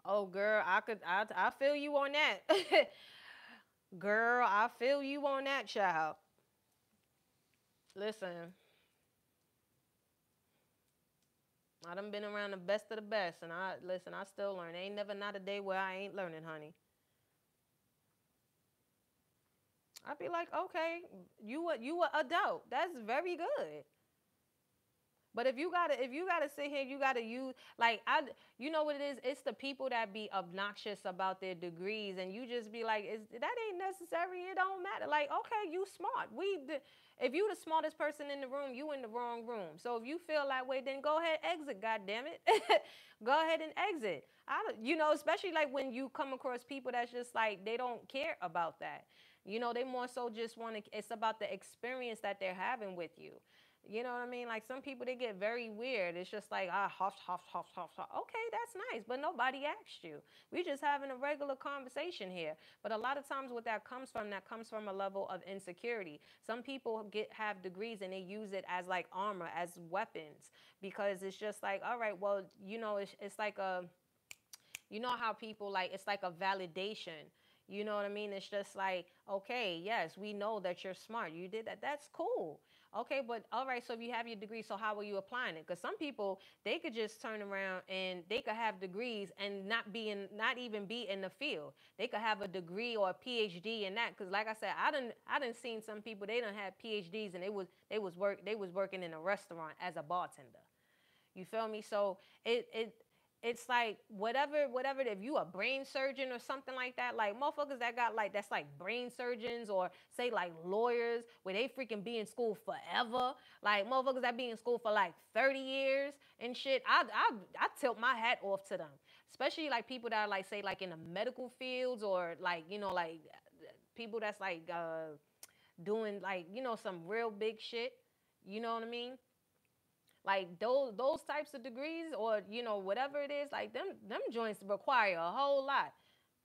Oh, girl, I feel you on that. Girl, I feel you on that, child. Listen, I done been around the best of the best, and I still learn. Ain't never not a day where I ain't learning, honey. I'd be like, okay, you a adult. That's very good. But if you gotta sit here, you gotta use, like, you know what it is? It's the people that be obnoxious about their degrees, and you just be like, that ain't necessary. It don't matter. Like, okay, you smart. If you the smartest person in the room, you in the wrong room. So if you feel that way, then go ahead, exit. God damn it, go ahead and exit. Especially like when you come across people that's just like they don't care about that. They more so just want to. It's about the experience that they're having with you. You know what I mean? Like, some people, they get very weird. It's just like, huff, huff, huff, huff, huff. Okay, that's nice, but nobody asked you. We just having a regular conversation here. But a lot of times what that comes from a level of insecurity. Some people have degrees and they use it as like armor, as weapons, because it's just like, all right, well, it's like how people, like, it's like a validation. You know what I mean? It's just like, okay, yes, we know that you're smart. You did that. That's cool. Okay, but all right, so if you have your degree, so how are you applying it? Because some people, they could just turn around and they could have degrees and not even be in the field. They could have a degree or a PhD in that. Because like I said, I done seen some people, they done had PhDs and they was working in a restaurant as a bartender. You feel me? So it's like whatever, if you a brain surgeon or something like that, like motherfuckers that got like, that's like brain surgeons, or say like lawyers where they freaking be in school forever, like motherfuckers that be in school for like 30 years and shit. I tilt my hat off to them, especially like people that are like, say like in the medical fields, or like, you know, like people that's like doing like, you know, some real big shit, you know what I mean? Like those types of degrees, or you know, whatever it is, like them joints require a whole lot.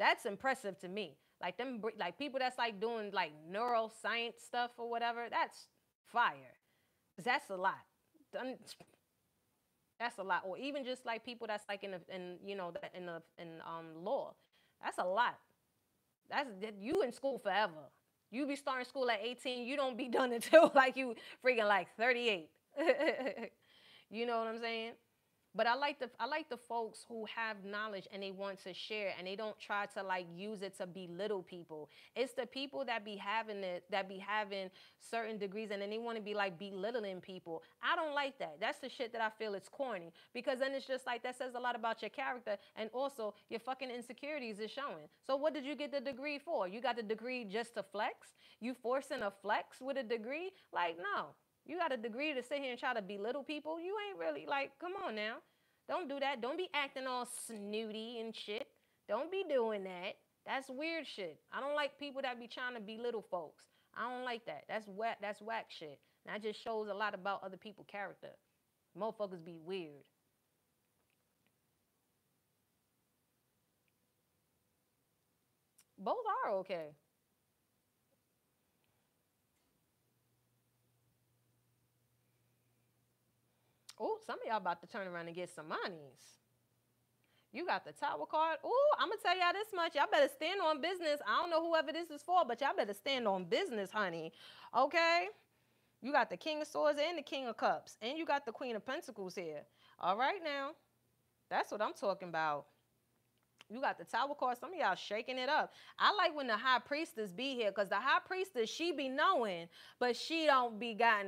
That's impressive to me. Like them, like people that's like doing like neuroscience stuff or whatever, that's fire. That's a lot. That's a lot. Or even just like people that's like in you know, that in law, that's a lot. That's, you in school forever. You be starting school at 18. You don't be done until like you freaking like 38. You know what I'm saying? But I like the folks who have knowledge and they want to share, and they don't try to like use it to belittle people. It's the people that be having it, that be having certain degrees, and then they want to be like belittling people. I don't like that. That's the shit that I feel it's corny, because then it's just like, that says a lot about your character, and also your fucking insecurities is showing. So what did you get the degree for? You got the degree just to flex? You forcing a flex with a degree? Like, no. You got a degree to sit here and try to belittle people? You ain't really, like, come on now. Don't do that. Don't be acting all snooty and shit. Don't be doing that. That's weird shit. I don't like people that be trying to belittle folks. I don't like that. That's whack. That's whack shit. And that just shows a lot about other people's character. Motherfuckers be weird. Both are okay. Oh, some of y'all about to turn around and get some monies. You got the tower card. Ooh, I'm gonna tell y'all this much. Y'all better stand on business. I don't know whoever this is for, but y'all better stand on business, honey. Okay? You got the King of Swords and the King of Cups. And you got the Queen of Pentacles here. All right now. That's what I'm talking about. You got the tower card. Some of y'all shaking it up. I like when the high priestess be here, because the high priestess, she be knowing, but she don't got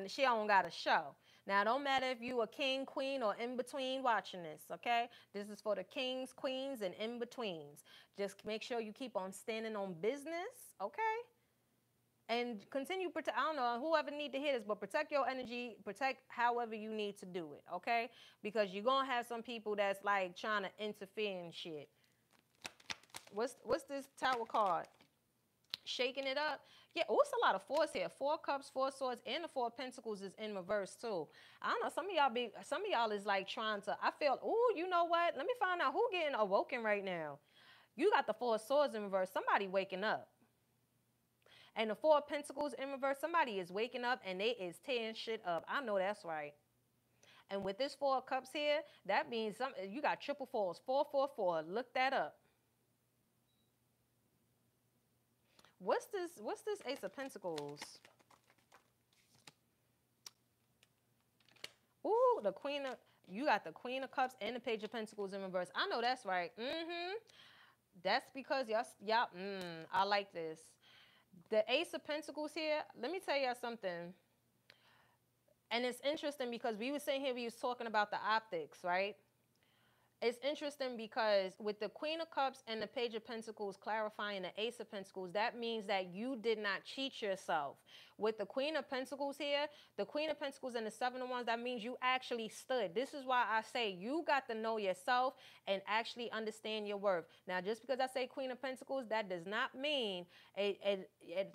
a show. Now, it don't matter if you a king, queen, or in between watching this, okay? This is for the kings, queens, and in betweens. Just make sure you keep on standing on business, okay? And continue protect. I don't know whoever need to hear this, but protect your energy. Protect however you need to do it, okay? Because you're gonna have some people that's like trying to interfere and shit. What's this tower card? Shaking it up. Yeah, oh, it's a lot of fours here. 4 cups, 4 swords, and the 4 pentacles is in reverse too. I don't know. Some of y'all is like trying to. I feel. Oh, you know what? Let me find out who getting awoken right now. You got the 4 swords in reverse. Somebody waking up. And the 4 pentacles in reverse. Somebody is waking up and they is tearing shit up. I know that's right. And with this 4 cups here, that means you got triple fours. 444. Look that up. What's this Ace of Pentacles? Ooh, you got the Queen of Cups and the Page of Pentacles in reverse. I know that's right. That's because I like this. The Ace of Pentacles here, let me tell y'all something. And it's interesting because we was talking about the optics, right? It's interesting because with the Queen of Cups and the Page of Pentacles clarifying the Ace of Pentacles, that means that you did not cheat yourself. With the Queen of Pentacles here, the Queen of Pentacles and the Seven of Wands, that means you actually stood. This is why I say you got to know yourself and actually understand your worth. Now, just because I say Queen of Pentacles, that does not mean a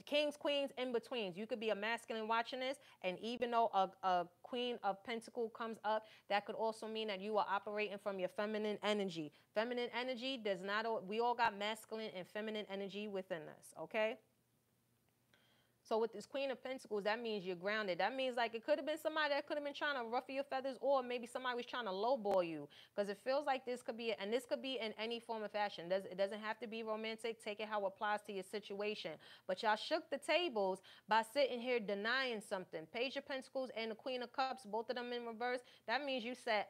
kings, queens, in-betweens. You could be a masculine watching this, and even though a Queen of Pentacles comes up, that could also mean that you are operating from your feminine energy. Feminine energy does not, we all got masculine and feminine energy within us, okay? So with this Queen of Pentacles, that means you're grounded. That means like it could have been somebody that could have been trying to ruffle your feathers, or maybe somebody was trying to lowball you. Because it feels like this could be, and this could be in any form of fashion. It doesn't have to be romantic. Take it how it applies to your situation. But y'all shook the tables by sitting here denying something. Page of Pentacles and the Queen of Cups, both of them in reverse. That means you said,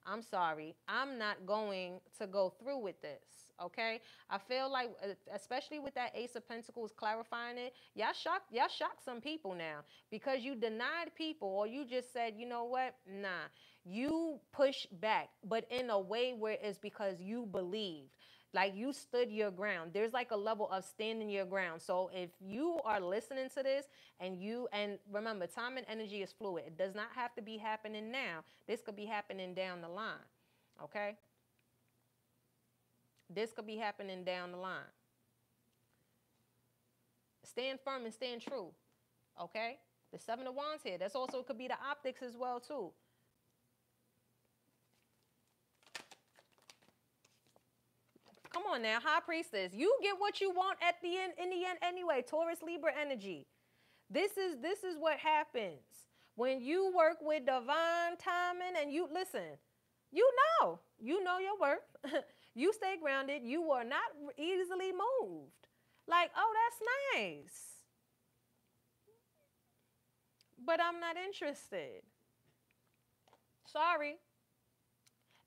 I'm sorry. I'm not going to go through with this. Okay, I feel like, especially with that Ace of Pentacles clarifying it, y'all shocked some people now because you denied people, or you just said, you know what, nah, you push back, but in a way where it's because you believed. Like you stood your ground. There's like a level of standing your ground. So if you are listening to this and remember, time and energy is fluid. It does not have to be happening now. This could be happening down the line. Okay? This could be happening down the line. Stand firm and stand true. Okay? The Seven of Wands here. That's also could be the optics as well too. Come on now, High Priestess. You get what you want at the end, in the end anyway. Taurus, Libra energy. This is what happens when you work with divine timing and you listen. You know your worth. You stay grounded. You are not easily moved. Like, oh, that's nice, but I'm not interested. Sorry,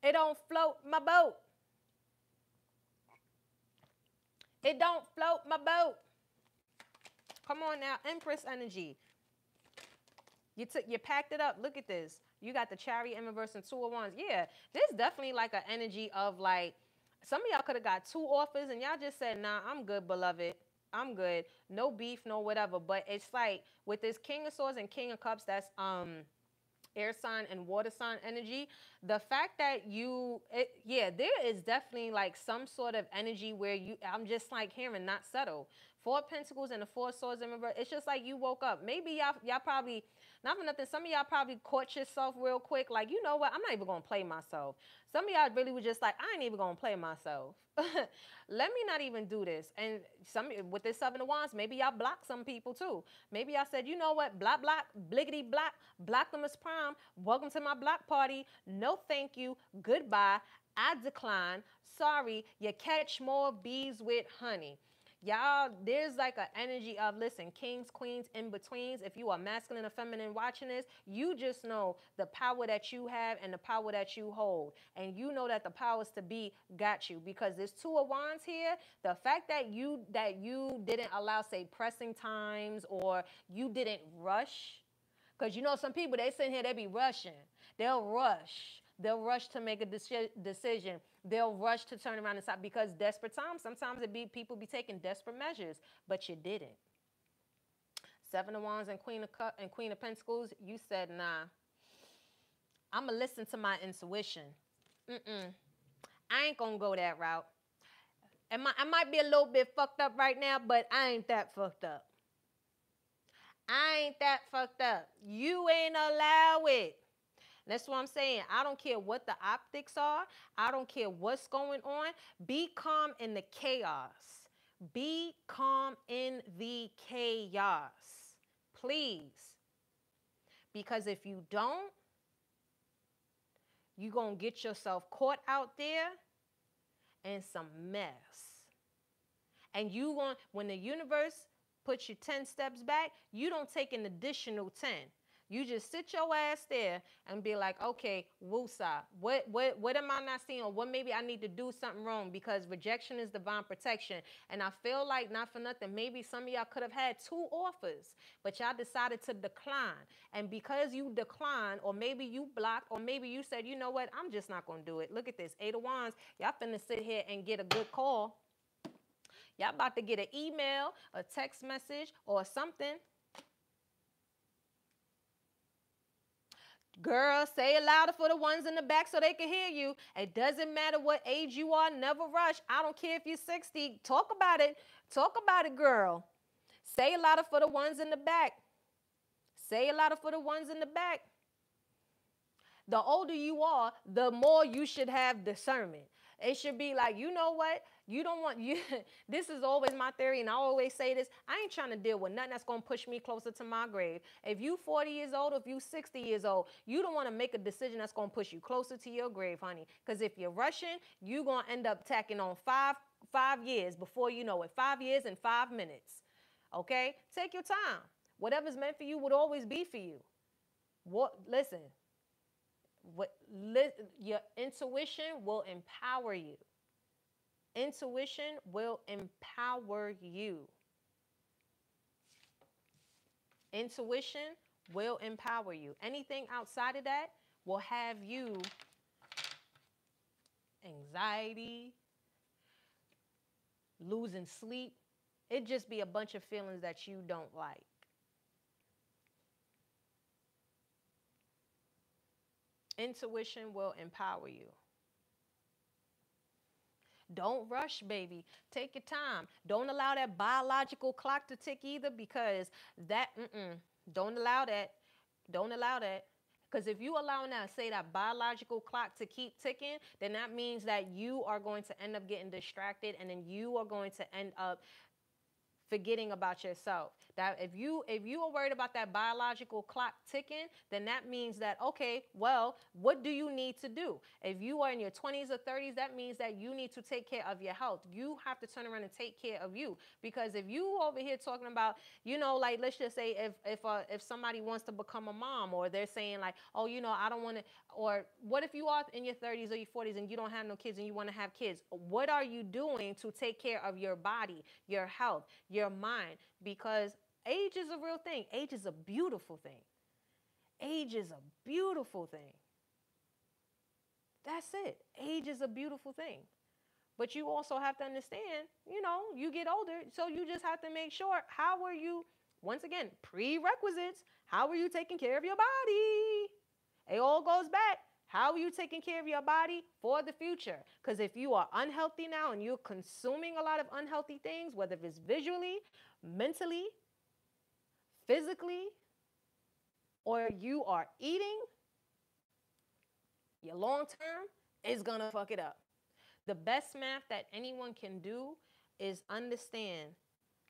it don't float my boat. It don't float my boat. Come on now, Empress energy. You packed it up. Look at this. You got the Chariot in reverse and Two of Wands. Yeah, there's definitely like an energy of like, some of y'all could have got two offers and y'all just said, nah, I'm good, beloved. I'm good. No beef, no whatever. But it's like with this King of Swords and King of Cups, that's air sign and water sign energy. The fact that yeah, there is definitely like some sort of energy where I'm just like hearing not settle. Four of Pentacles and the Four of Swords in reverse. It's just like you woke up. Maybe y'all probably, not for nothing, some of y'all probably caught yourself real quick. Like, you know what? I'm not even going to play myself. Some of y'all really was just like, I ain't even going to play myself. Let me not even do this. And some with this Seven of Wands, maybe y'all blocked some people too. Maybe y'all said, you know what? Block, block, bliggity, block them as prime. Welcome to my block party. No, thank you. Goodbye. I decline. Sorry. You catch more bees with honey. Y'all, there's like an energy of, listen, kings, queens, in-betweens. If you are masculine or feminine watching this, you just know the power that you have and the power that you hold. And you know that the powers to be got you, because there's Two of Wands here. The fact that you didn't allow, say, pressing times, or you didn't rush. Because you know some people, they sit here, they be rushing. They'll rush. They'll rush to make a decision. They'll rush to turn around and stop, because desperate times, sometimes people be taking desperate measures, but you didn't. Seven of Wands and Queen of Pentacles, you said, nah, I'm going to listen to my intuition. I ain't going to go that route. I might be a little bit fucked up right now, but I ain't that fucked up. I ain't that fucked up. You ain't allow it. That's what I'm saying. I don't care what the optics are. I don't care what's going on. Be calm in the chaos. Be calm in the chaos. Please. Because if you don't, you're going to get yourself caught out there in some mess. And when the universe puts you 10 steps back, you don't take an additional 10. You just sit your ass there and be like, okay, woosah, what am I not seeing? Or what maybe I need to do something wrong, because rejection is divine protection. And I feel like, not for nothing, maybe some of y'all could have had two offers, but y'all decided to decline. And because you declined, or maybe you blocked, or maybe you said, you know what, I'm just not going to do it. Look at this, Eight of Wands. Y'all finna sit here and get a good call. Y'all about to get an email, a text message, or something. Girl, say it louder for the ones in the back so they can hear you. It doesn't matter what age you are. Never rush. I don't care if you're 60. Talk about it. Talk about it, girl. Say it louder for the ones in the back. Say it louder for the ones in the back. The older you are, the more you should have discernment. It should be like, you know what? You don't want you. This is always my theory, and I always say this. I ain't trying to deal with nothing that's going to push me closer to my grave. If you 40 years old, if you 60 years old, you don't want to make a decision that's going to push you closer to your grave, honey. Because if you're rushing, you're going to end up tacking on five years before you know it. 5 years and 5 minutes. Okay? Take your time. Whatever's meant for you would always be for you. Listen. Your intuition will empower you. Intuition will empower you. Intuition will empower you. Anything outside of that will have you anxiety, losing sleep. It just be a bunch of feelings that you don't like. Intuition will empower you. Don't rush, baby. Take your time. Don't allow that biological clock to tick either, because that, don't allow that. Don't allow that. Because if you allow now, say, that biological clock to keep ticking, then that means that you are going to end up getting distracted, and then you are going to end up forgetting about yourself. That if you are worried about that biological clock ticking, then that means that, okay, well, what do you need to do? If you are in your 20s or 30s, that means that you need to take care of your health. You have to turn around and take care of you. Because if you over here talking about, like, let's just say if somebody wants to become a mom, or they're saying like, oh, I don't want to, or what if you are in your 30s or your 40s and you don't have no kids and you want to have kids? What are you doing to take care of your body, your health, your mind? Because age is a real thing. Age is a beautiful thing. Age is a beautiful thing. That's it. Age is a beautiful thing. But you also have to understand, you get older, so you just have to make sure, how are you, once again, prerequisites, how are you taking care of your body? It all goes back. How are you taking care of your body for the future? Because if you are unhealthy now and you're consuming a lot of unhealthy things, whether it's visually, mentally, physically, or you are eating, your long term is going to fuck it up. The best math that anyone can do is understand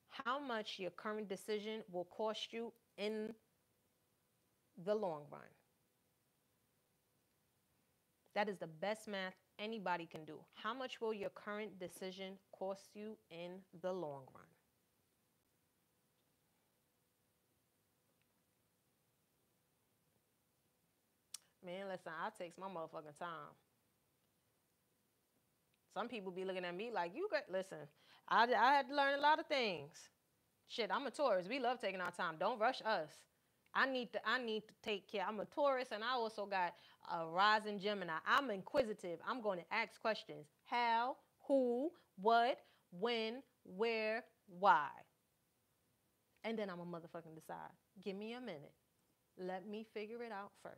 how much your current decision will cost you in the long run. That is the best math anybody can do. How much will your current decision cost you in the long run? Man, listen, I takes my motherfucking time. Some people be looking at me like, you got, listen, I had to learn a lot of things. Shit, I'm a Taurus. We love taking our time. Don't rush us. I need to take care. I'm a Taurus, and I also got a rising Gemini. I'm inquisitive. I'm going to ask questions. How, who, what, when, where, why. And then I'm a motherfucking decide. Give me a minute. Let me figure it out first.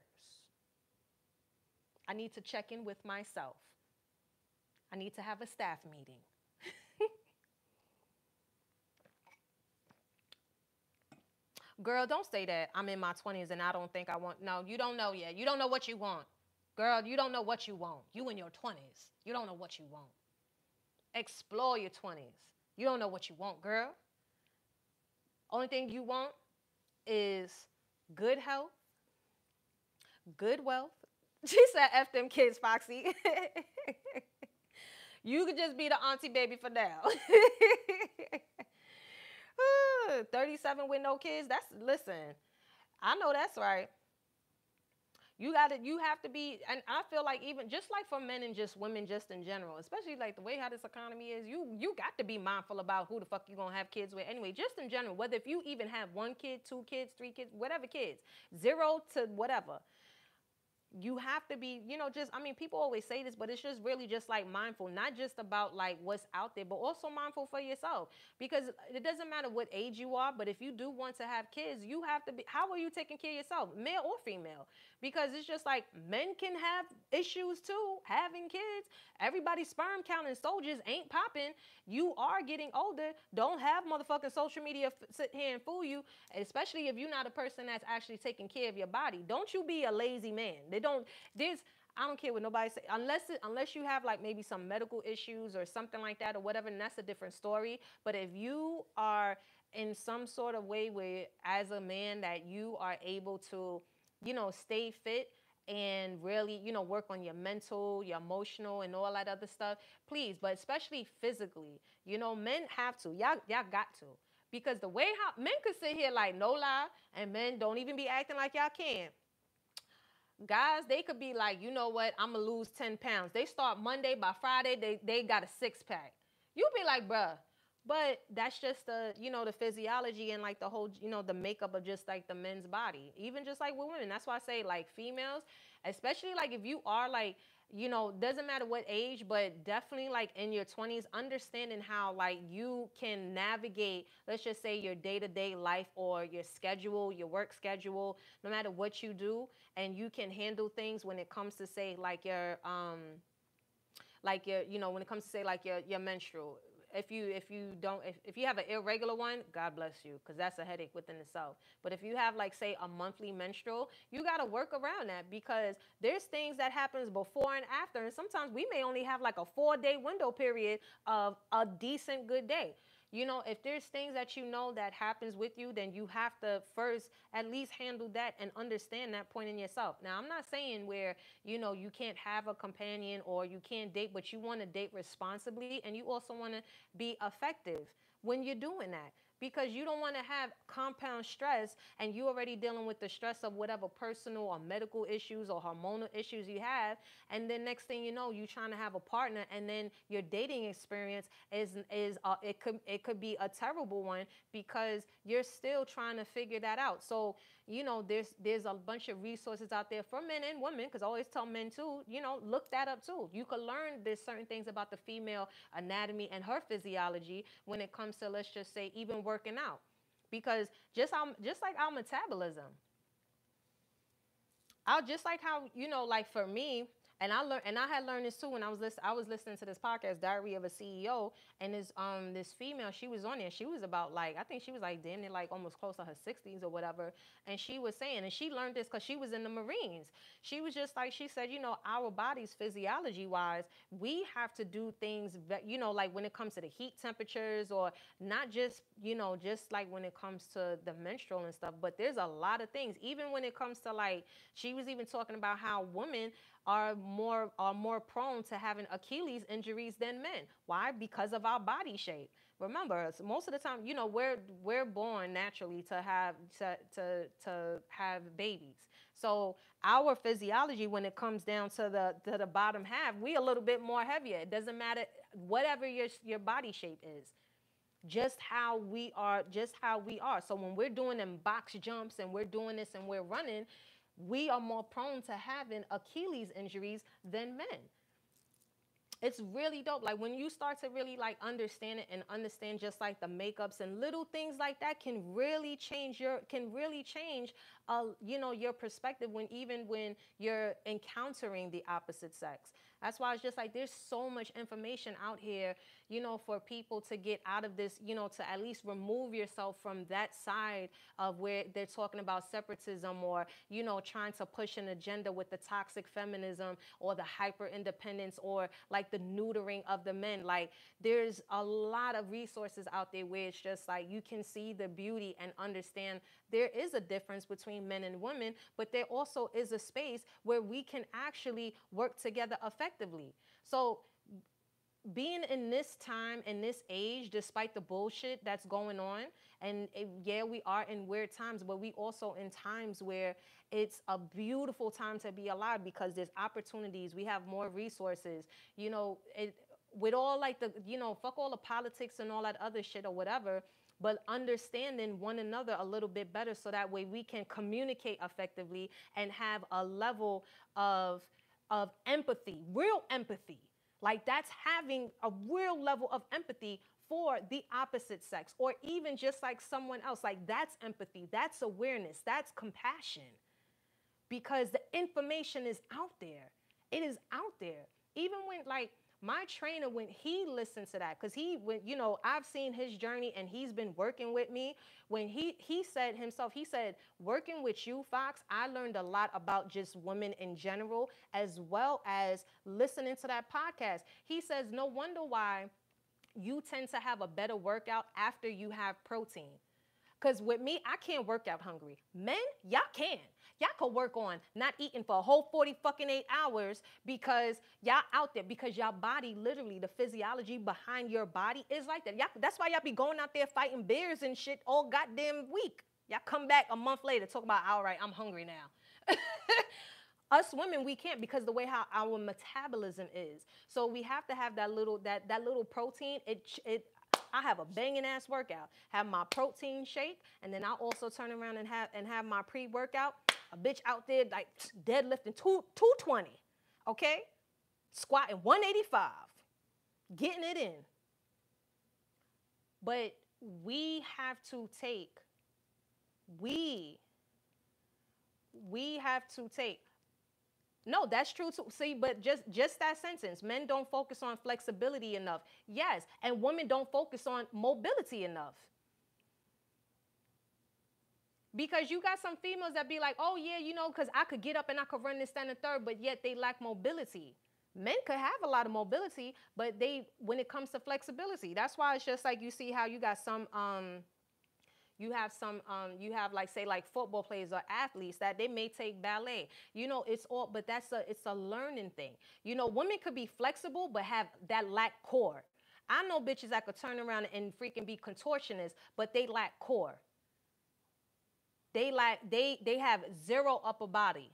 I need to check in with myself. I need to have a staff meeting. Girl, don't say that I'm in my 20s and I don't think I want. No, you don't know yet. You don't know what you want. Girl, you don't know what you want. You in your 20s. You don't know what you want. Explore your 20s. You don't know what you want, girl. Only thing you want is good health, good wealth. She said, F them kids, Foxy. You could just be the auntie baby for now. 37 with no kids. Listen, I know that's right. You have to be, and I feel like even just like for men and just women just in general, especially like the way how this economy is, you got to be mindful about who the fuck you gonna have kids with anyway, just in general, whether if you even have 1 kid, 2 kids, 3 kids, whatever kids, 0 to whatever. You have to be, people always say this, but it's just really just like mindful, not just about like what's out there, but also mindful for yourself. Because it doesn't matter what age you are, but if you do want to have kids, you have to be, how are you taking care of yourself, male or female? Because it's just like men can have issues too, having kids. Everybody's sperm count and soldiers ain't popping. You are getting older. Don't have motherfucking social media sit here and fool you, especially if you're not a person that's actually taking care of your body. Don't you be a lazy man. I don't care what nobody say, unless you have like maybe some medical issues or something like that or whatever, and that's a different story. But if you are in some sort of way where as a man that you are able to, stay fit and really, work on your mental, your emotional, and all that other stuff, please. But especially physically, men have to. Y'all got to. Because the way how men could sit here like no lie, and men don't even be acting like y'all can. Guys, they could be like, you know what, I'm going to lose 10 pounds. They start Monday, by Friday, they got a six pack. You'll be like, bruh. But that's just the, the physiology and like the whole, the makeup of just like the men's body. Even just like with women. That's why I say like females, especially like if you are like, doesn't matter what age, but definitely like in your 20s, understanding how like you can navigate, let's just say your day-to-day life or your schedule, your work schedule, no matter what you do, and you can handle things when it comes to say like your when it comes to say like your menstrual. If you have an irregular one, God bless you, because that's a headache within itself. But if you have like say a monthly menstrual, you got to work around that, because there's things that happens before and after, and sometimes we may only have like a 4-day window period of a decent good day. If there's things that that happens with you, then you have to first at least handle that and understand that point in yourself. Now, I'm not saying where, you can't have a companion or you can't date, but you want to date responsibly, and you also want to be effective when you're doing that, because you don't want to have compound stress and you already dealing with the stress of whatever personal or medical issues or hormonal issues you have, and then next thing you know, you trying to have a partner, and then your dating experience is it could be a terrible one, because you're still trying to figure that out. So there's a bunch of resources out there for men and women, because I always tell men too, look that up too. You can learn there's certain things about the female anatomy and her physiology when it comes to, let's just say, even working out, because just like our metabolism, I'll just like how, like for me, and I had learned this too when I was listening to this podcast, Diary of a CEO, and this female, she was on there. She was about like, I think she was like damn near like almost close to her 60s or whatever, and she was saying, and she learned this because she was in the Marines. She was just like, she said, our bodies physiology wise, we have to do things that, like when it comes to the heat temperatures, or not just, just like when it comes to the menstrual and stuff, but there's a lot of things, even when it comes to like, she was even talking about how women are more prone to having Achilles injuries than men. Why? Because of our body shape. Remember, most of the time, we're born naturally to have babies. So our physiology, when it comes down to the bottom half, we a little bit more heavier. It doesn't matter whatever your body shape is. Just how we are. So when we're doing them box jumps and we're doing this and we're running, we are more prone to having Achilles injuries than men. It's really dope. Like when you start to really like understand it and understand just like the makeups and little things like that can really change your perspective when you're encountering the opposite sex. That's why it's just like there's so much information out here, for people to get out of this, to at least remove yourself from that side of where they're talking about separatism, or, trying to push an agenda with the toxic feminism or the hyper independence, or like the neutering of the men. Like there's a lot of resources out there where it's just like you can see the beauty and understand there is a difference between men and women, but there also is a space where we can actually work together effectively. So being in this time and this age, despite the bullshit that's going on, and yeah, we are in weird times, but we also in times where it's a beautiful time to be alive, because there's opportunities, we have more resources, with all like the, fuck all the politics and all that other shit or whatever, but understanding one another a little bit better, so that way we can communicate effectively and have a level of empathy, real empathy. Like that's having a real level of empathy for the opposite sex, or even just like someone else. Like that's empathy, that's awareness, that's compassion, because the information is out there. It is out there. Even when like my trainer, when he listened to that, because I've seen his journey and he's been working with me. When he said himself, he said, working with you, Fox, I learned a lot about just women in general, as well as listening to that podcast. He says, no wonder why you tend to have a better workout after you have protein. Because with me, I can't work out hungry. Men, y'all can. Y'all could work on not eating for a whole 48 hours, because y'all out there, because y'all body, literally the physiology behind your body is like that. That's why y'all be going out there fighting bears and shit all goddamn week. Y'all come back a month later talk about, all right, I'm hungry now. Us women, we can't because the way how our metabolism is. So we have to have that little protein. I have a banging ass workout. Have my protein shake, and then I also turn around and have my pre-workout. A bitch out there like deadlifting 220, okay, squatting 185, getting it in. But we have to take. We have to take. No, that's true too. See, but just that sentence. Men don't focus on flexibility enough. Yes, and women don't focus on mobility enough. Because you got some females that be like, oh yeah, because I could get up and I could run this, stand, and third, but yet they lack mobility. Men could have a lot of mobility, but when it comes to flexibility, that's why it's just like you see how you got some you have like say like football players or athletes that they may take ballet. It's all, but it's a learning thing. Women could be flexible but have that lack core. I know bitches that could turn around and freaking be contortionists, but they lack core. They have zero upper body,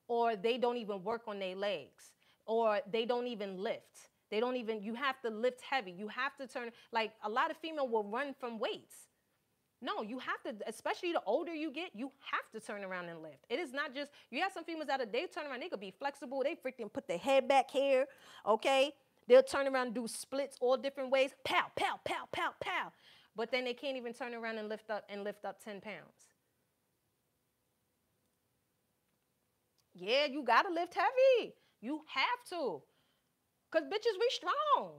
or they don't even work on their legs, or they don't even lift. You have to lift heavy. You have to turn, like a lot of female will run from weights. No, you have to, especially the older you get, you have to turn around and lift. It is not just, you have some females that they turn around, they could be flexible, they freaking put their head back here, okay? They'll turn around and do splits all different ways, pow, pow, pow, pow, pow. But then they can't even turn around and lift up 10 pounds. Yeah, you gotta lift heavy. You have to. Because bitches, we strong.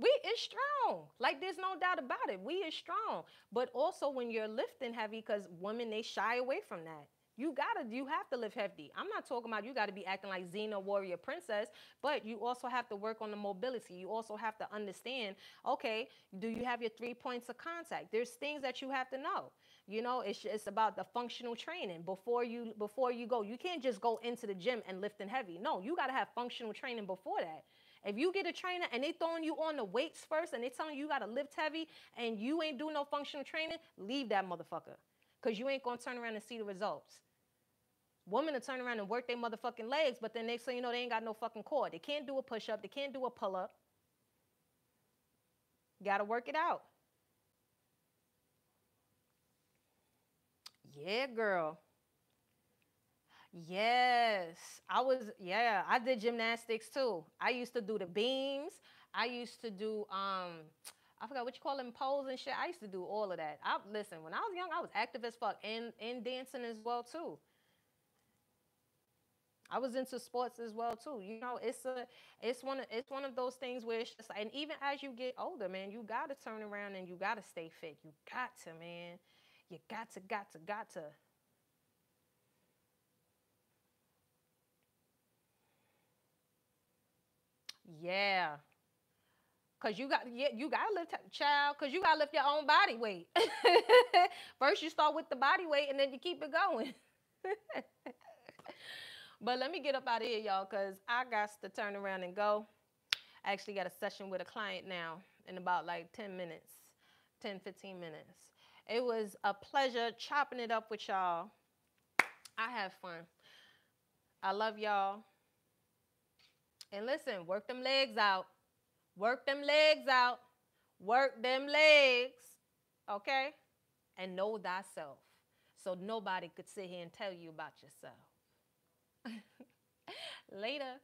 We is strong. Like, there's no doubt about it. We is strong. But also when you're lifting heavy, because women, they shy away from that. You have to lift heavy. I'm not talking about you got to be acting like Xena warrior princess, but you also have to work on the mobility. You also have to understand, okay, do you have your 3 points of contact? There's things that you have to know. It's about the functional training before you go. You can't just go into the gym and lifting heavy. No, you got to have functional training before that. If you get a trainer and they throwing you on the weights first and they telling you got to lift heavy and you ain't doing no functional training, leave that motherfucker. Because you ain't going to turn around and see the results. Women will turn around and work their motherfucking legs, but then next thing you know, they ain't got no fucking core. They can't do a push-up. They can't do a pull-up. Got to work it out. Yeah, girl. Yes, I did gymnastics too. I used to do the beams. I used to do, I forgot what you call them, poles and shit. I used to do all of that. Listen, when I was young, I was active as fuck and dancing as well too. I was into sports as well too. It's one of those things where it's just, and even as you get older, man, you gotta turn around and you gotta stay fit. You got to, man. You got to. Yeah. Cause you gotta lift, child. Cause you gotta lift your own body weight. First, you start with the body weight, and then you keep it going. But let me get up out of here, y'all, cause I got to turn around and go. I actually got a session with a client now in about like 10 minutes, 10, 15 minutes. It was a pleasure chopping it up with y'all. I had fun. I love y'all. And listen, work them legs out. Work them legs out. Work them legs. Okay? And know thyself. So nobody could sit here and tell you about yourself. Later.